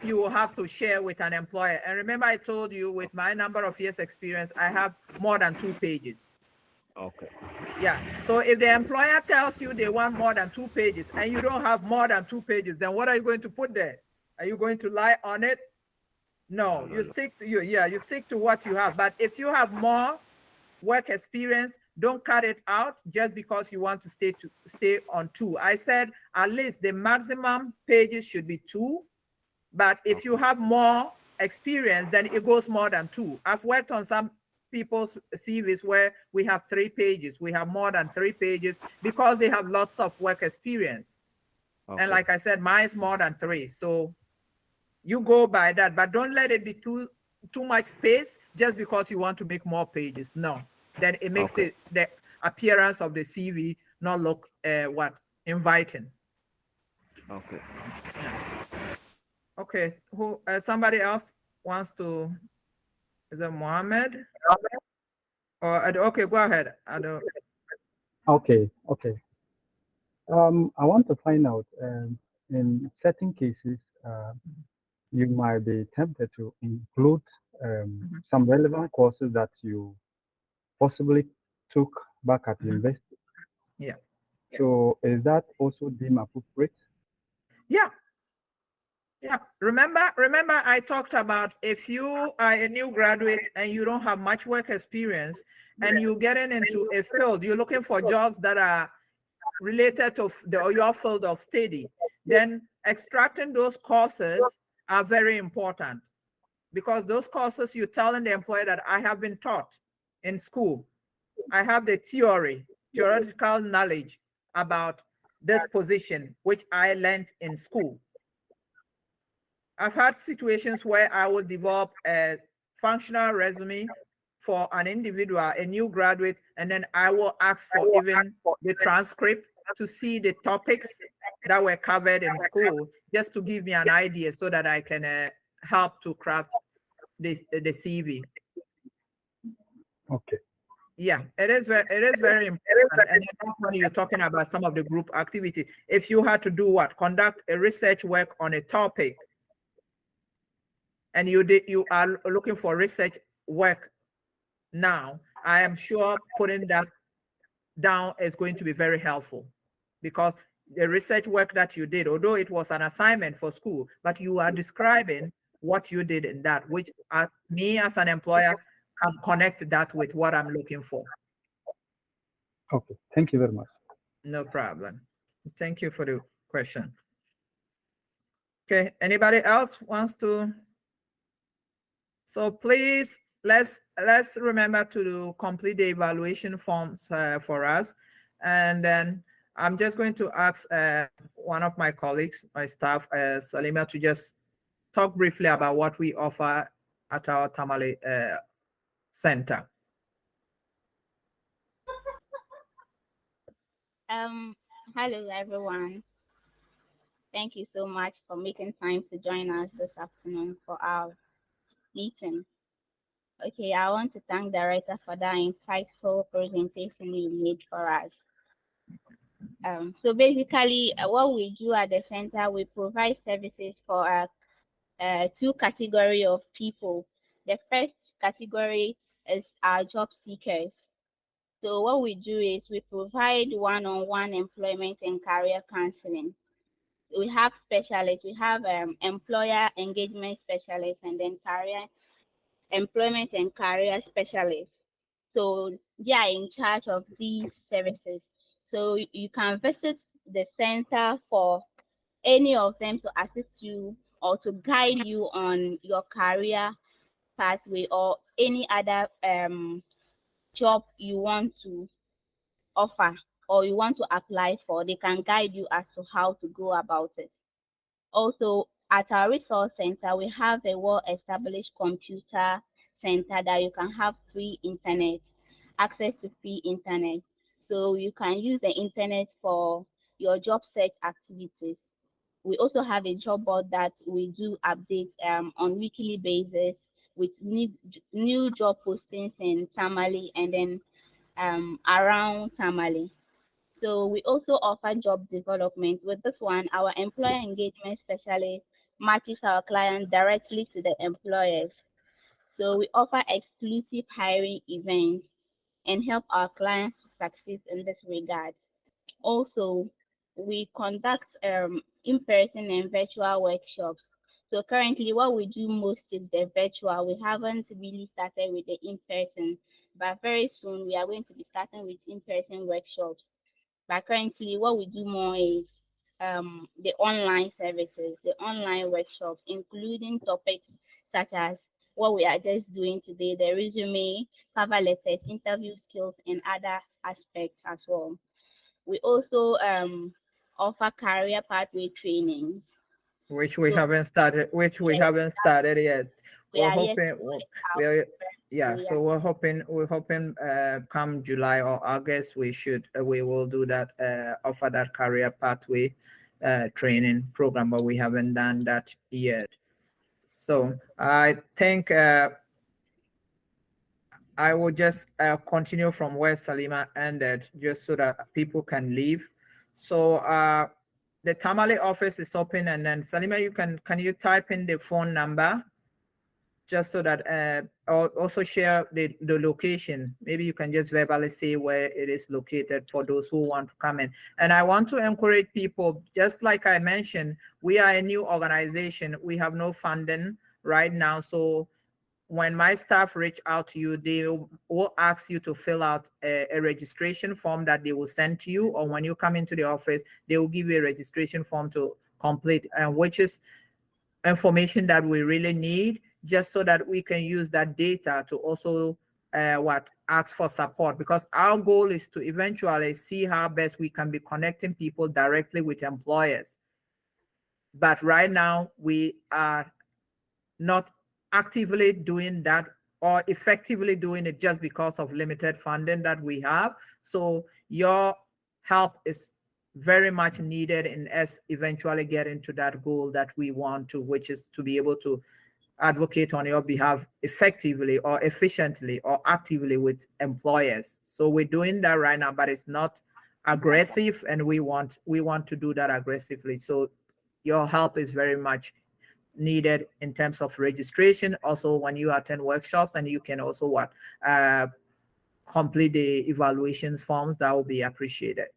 you will have to share with an employer. And remember I told you with my number of years experience, I have more than 2 pages. Okay. Yeah. So if the employer tells you they want more than 2 pages and you don't have more than 2 pages, then what are you going to put there? Are you going to lie on it? No, No, you no. stick to you stick to what you have. But if you have more work experience, don't cut it out just because you want to stay on 2. I said at least the maximum pages should be 2. But if you have more experience, then it goes more than 2. I've worked on some people's CVs where we have 3 pages. We have more than 3 pages because they have lots of work experience. Okay. And like I said, mine is more than 3. So you go by that, but don't let it be too much space just because you want to make more pages. No, then it makes Okay. the appearance of the CV not look inviting. Okay. Yeah. Okay. Who? Somebody else wants to? Is it Mohammed? Or okay, go ahead. I don't. Okay, okay. I want to find out in certain cases, you might be tempted to include Mhm. some relevant courses that you possibly took back at Mhm. university. Yeah. So is that also deemed appropriate? Yeah. Yeah. Remember, I talked about if you are a new graduate and you don't have much work experience and you're getting into a field, you're looking for jobs that are related to your field of study, then extracting those courses are very important because those courses you're telling the employer that I have been taught in school. I have the theoretical knowledge about this position, which I learned in school. I've had situations where I will develop a functional resume for an individual, a new graduate, and then I will ask for even the transcript to see the topics that were covered in school, just to give me an idea so that I can help to craft the CV. Okay. Yeah, it is very important. And that's when you're talking about some of the group activities. If you had to do what? Conduct a research work on a topic, and you are looking for research work now, I am sure putting that down is going to be very helpful, because the research work that you did, although it was an assignment for school, but you are describing what you did in that, which me as an employer can connect that with what I'm looking for. Okay. Thank you very much. No problem. Thank you for the question. Okay, anybody else wants to? So please, let's remember to complete the evaluation forms for us. And then I'm just going to ask one of my colleagues, my staff, Salima, to just talk briefly about what we offer at our Tamale Center. Hello everyone. Thank you so much for making time to join us this afternoon for our meeting. Okay, I want to thank Director for that insightful presentation you made for us. So basically, what we do at the center, we provide services for two category of people. The first category is our job seekers. So what we do is we provide one-on-one employment and career counseling. We have specialists, we have employer engagement specialists, and then career employment and career specialists. So they are in charge of these services. So you can visit the center for any of them to assist you or to guide you on your career pathway or any other job you want to offer or you want to apply for. They can guide you as to how to go about it. Also, at our resource center, we have a well-established computer center that you can have free internet, access to free internet. So you can use the internet for your job search activities. We also have a job board that we do update on weekly basis with new job postings in Tamale and then around Tamale. So we also offer job development. With this one, our employer engagement specialist matches our client directly to the employers. So we offer exclusive hiring events and help our clients to succeed in this regard. Also, we conduct in-person and virtual workshops. So currently what we do most is the virtual. We haven't really started with the in-person, but very soon we are going to be starting with in-person workshops. But currently, what we do more is the online services, the online workshops, including topics such as what we are just doing today, the resume, cover letters, interview skills, and other aspects as well. We also offer career pathway trainings. Which we So haven't started, yet. we We're are yet hoping, out. we're, yeah, So so we're hoping come July or August, we will do that, offer that career pathway training program, but we haven't done that yet. So I think I will just continue from where Salima ended, just so that people can leave. So the Tamale office is open, and then Salima, can you type in the phone number, just so that also share the location. Maybe you can just verbally say where it is located for those who want to come in. And I want to encourage people, just like I mentioned, we are a new organization. We have no funding right now, so when my staff reach out to you, they will ask you to fill out a registration form that they will send to you, or when you come into the office, they will give you a registration form to complete, which is information that we really need, just so that we can use that data to also ask for support, because our goal is to eventually see how best we can be connecting people directly with employers. But right now we are not actively doing that or effectively doing it, just because of limited funding that we have. So your help is very much needed in us eventually getting to that goal that we want to, which is to be able to advocate on your behalf effectively or efficiently or actively with employers. So we're doing that right now, but it's not aggressive, and we want to do that aggressively. So your help is very much needed in terms of registration. Also, when you attend workshops, and you can also complete the evaluation forms, that will be appreciated.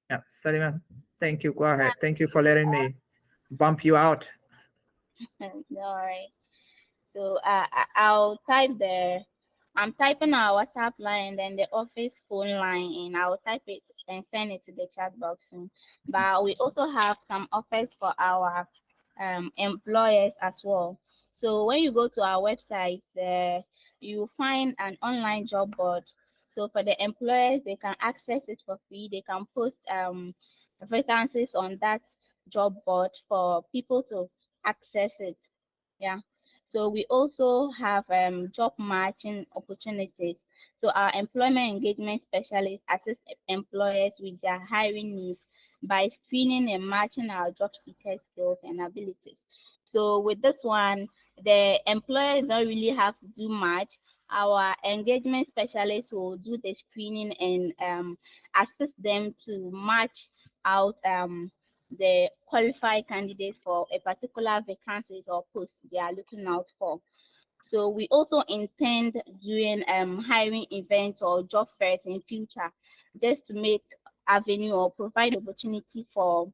Yeah, Salima, thank you. Go ahead. Thank you for letting me bump you out. All right. So I'll type I'm typing our WhatsApp line and then the office phone line, and I'll type it and send it to the chat box soon. But we also have some offers for our employers as well. So when you go to our website, there you find an online job board. So for the employers, they can access it for free. They can post vacancies on that job board for people to access it. Yeah. So we also have job matching opportunities. So our employment engagement specialists assist employers with their hiring needs by screening and matching our job seeker skills and abilities. So with this one, the employers don't really have to do much. Our engagement specialists will do the screening and assist them to match out the qualified candidates for a particular vacancies or post they are looking out for. So we also intend doing hiring events or job fairs in future, just to make avenue or provide opportunity for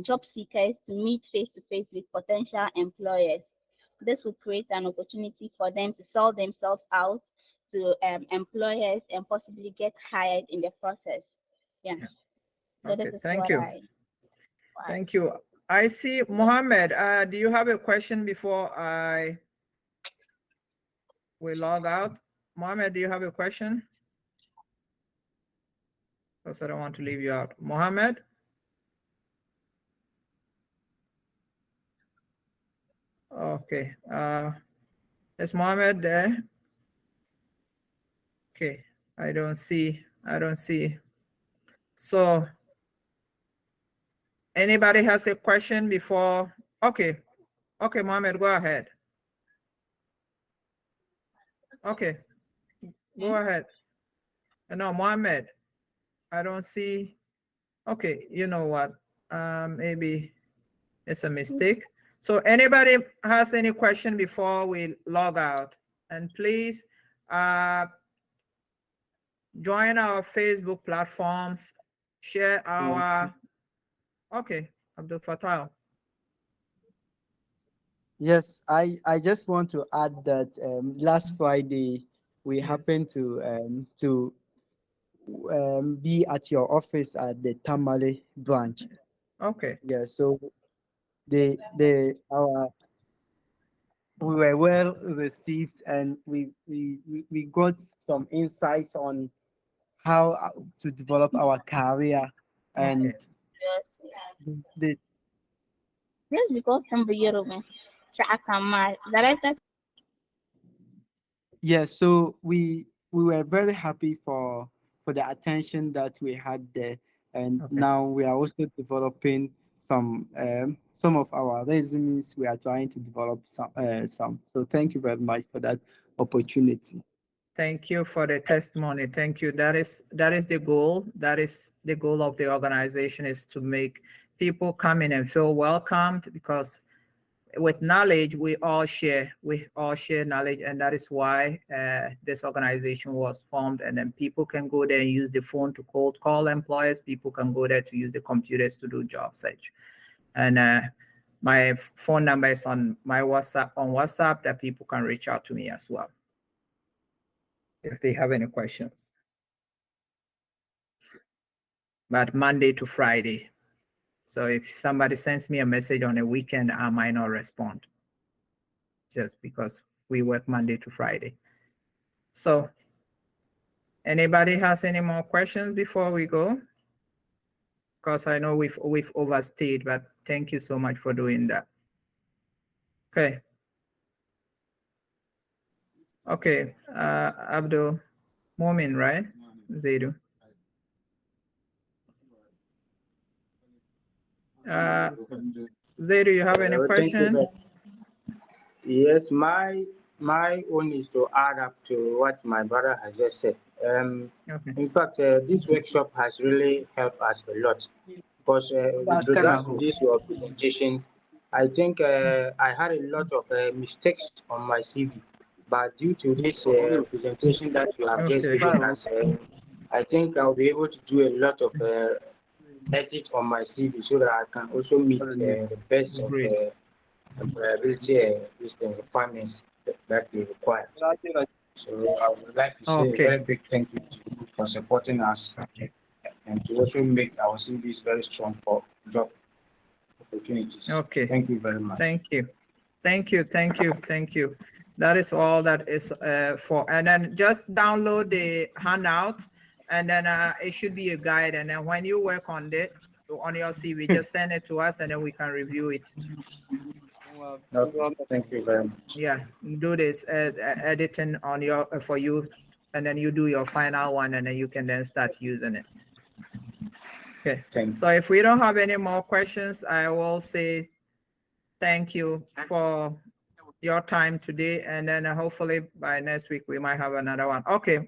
job seekers to meet face to face with potential employers. This will create an opportunity for them to sell themselves out to employers and possibly get hired in the process. Yeah. So Okay, this is thank what you. Thank you. I see Mohammed. Do you have a question before we log out? Mohammed, do you have a question? Because I don't want to leave you out. Mohammed? Okay. Is Mohammed there? Okay. I don't see. So anybody has a question before? Okay. Okay, Mohammed, go ahead. Okay. Go ahead. No, Mohammed, I don't see. Okay, you know what? Maybe it's a mistake. So anybody has any question before we log out? And please join our Facebook platforms, share our, okay, Abdul Fattah. Yes, I just want to add that last Friday we happened to be at your office at the Tamale branch. Okay. Yeah, so our we were well received, and we got some insights on how to develop our career, and the Just because somebody Yoruba, director. yeah, so we were very happy for the attention that we had there, and now we are also developing some of our resumes. We are trying to develop some. So thank you very much for that opportunity. Thank you for the testimony. Thank you. That is the goal. That is the goal of the organization, is to make people come in and feel welcomed, because with knowledge, we all share knowledge. And that is why this organization was formed. And then people can go there and use the phone to cold call employers. People can go there to use the computers to do job search. And my phone number is on my WhatsApp that people can reach out to me as well if they have any questions. But Monday to Friday. So if somebody sends me a message on a weekend, I might not respond, just because we work Monday to Friday. So anybody has any more questions before we go? Because I know we've overstayed, but thank you so much for doing that. Okay. Okay, Abdul Momin, right? Zaidu. Zaidu, you have any question? Yes, my own is to add up to what my brother has just said. In fact, this workshop has really helped us a lot, because with regards to this your presentation, I think I had a lot of mistakes on my CV, but due to this presentation that you have just given us, I think I'll be able to do a lot of edit on my CV, so that I can also meet the best of employability requirements that we require. So I would like to say a very big thank you to you for supporting us, and to also make our CVs very strong for job opportunities. Okay. Thank you very much. Thank you. Thank you. Thank you. Thank you. That is all that is for. And then just download the handout, and then it should be a guide. And then when you work on it, on your CV, just send it to us, and then we can review it. Okay, thank you very much. Yeah, do this editing on your for you, and then you do your final one, and then you can then start using it. Okay. Thank you. So if we don't have any more questions, I will say thank you for your time today, and then hopefully by next week we might have another one. Okay.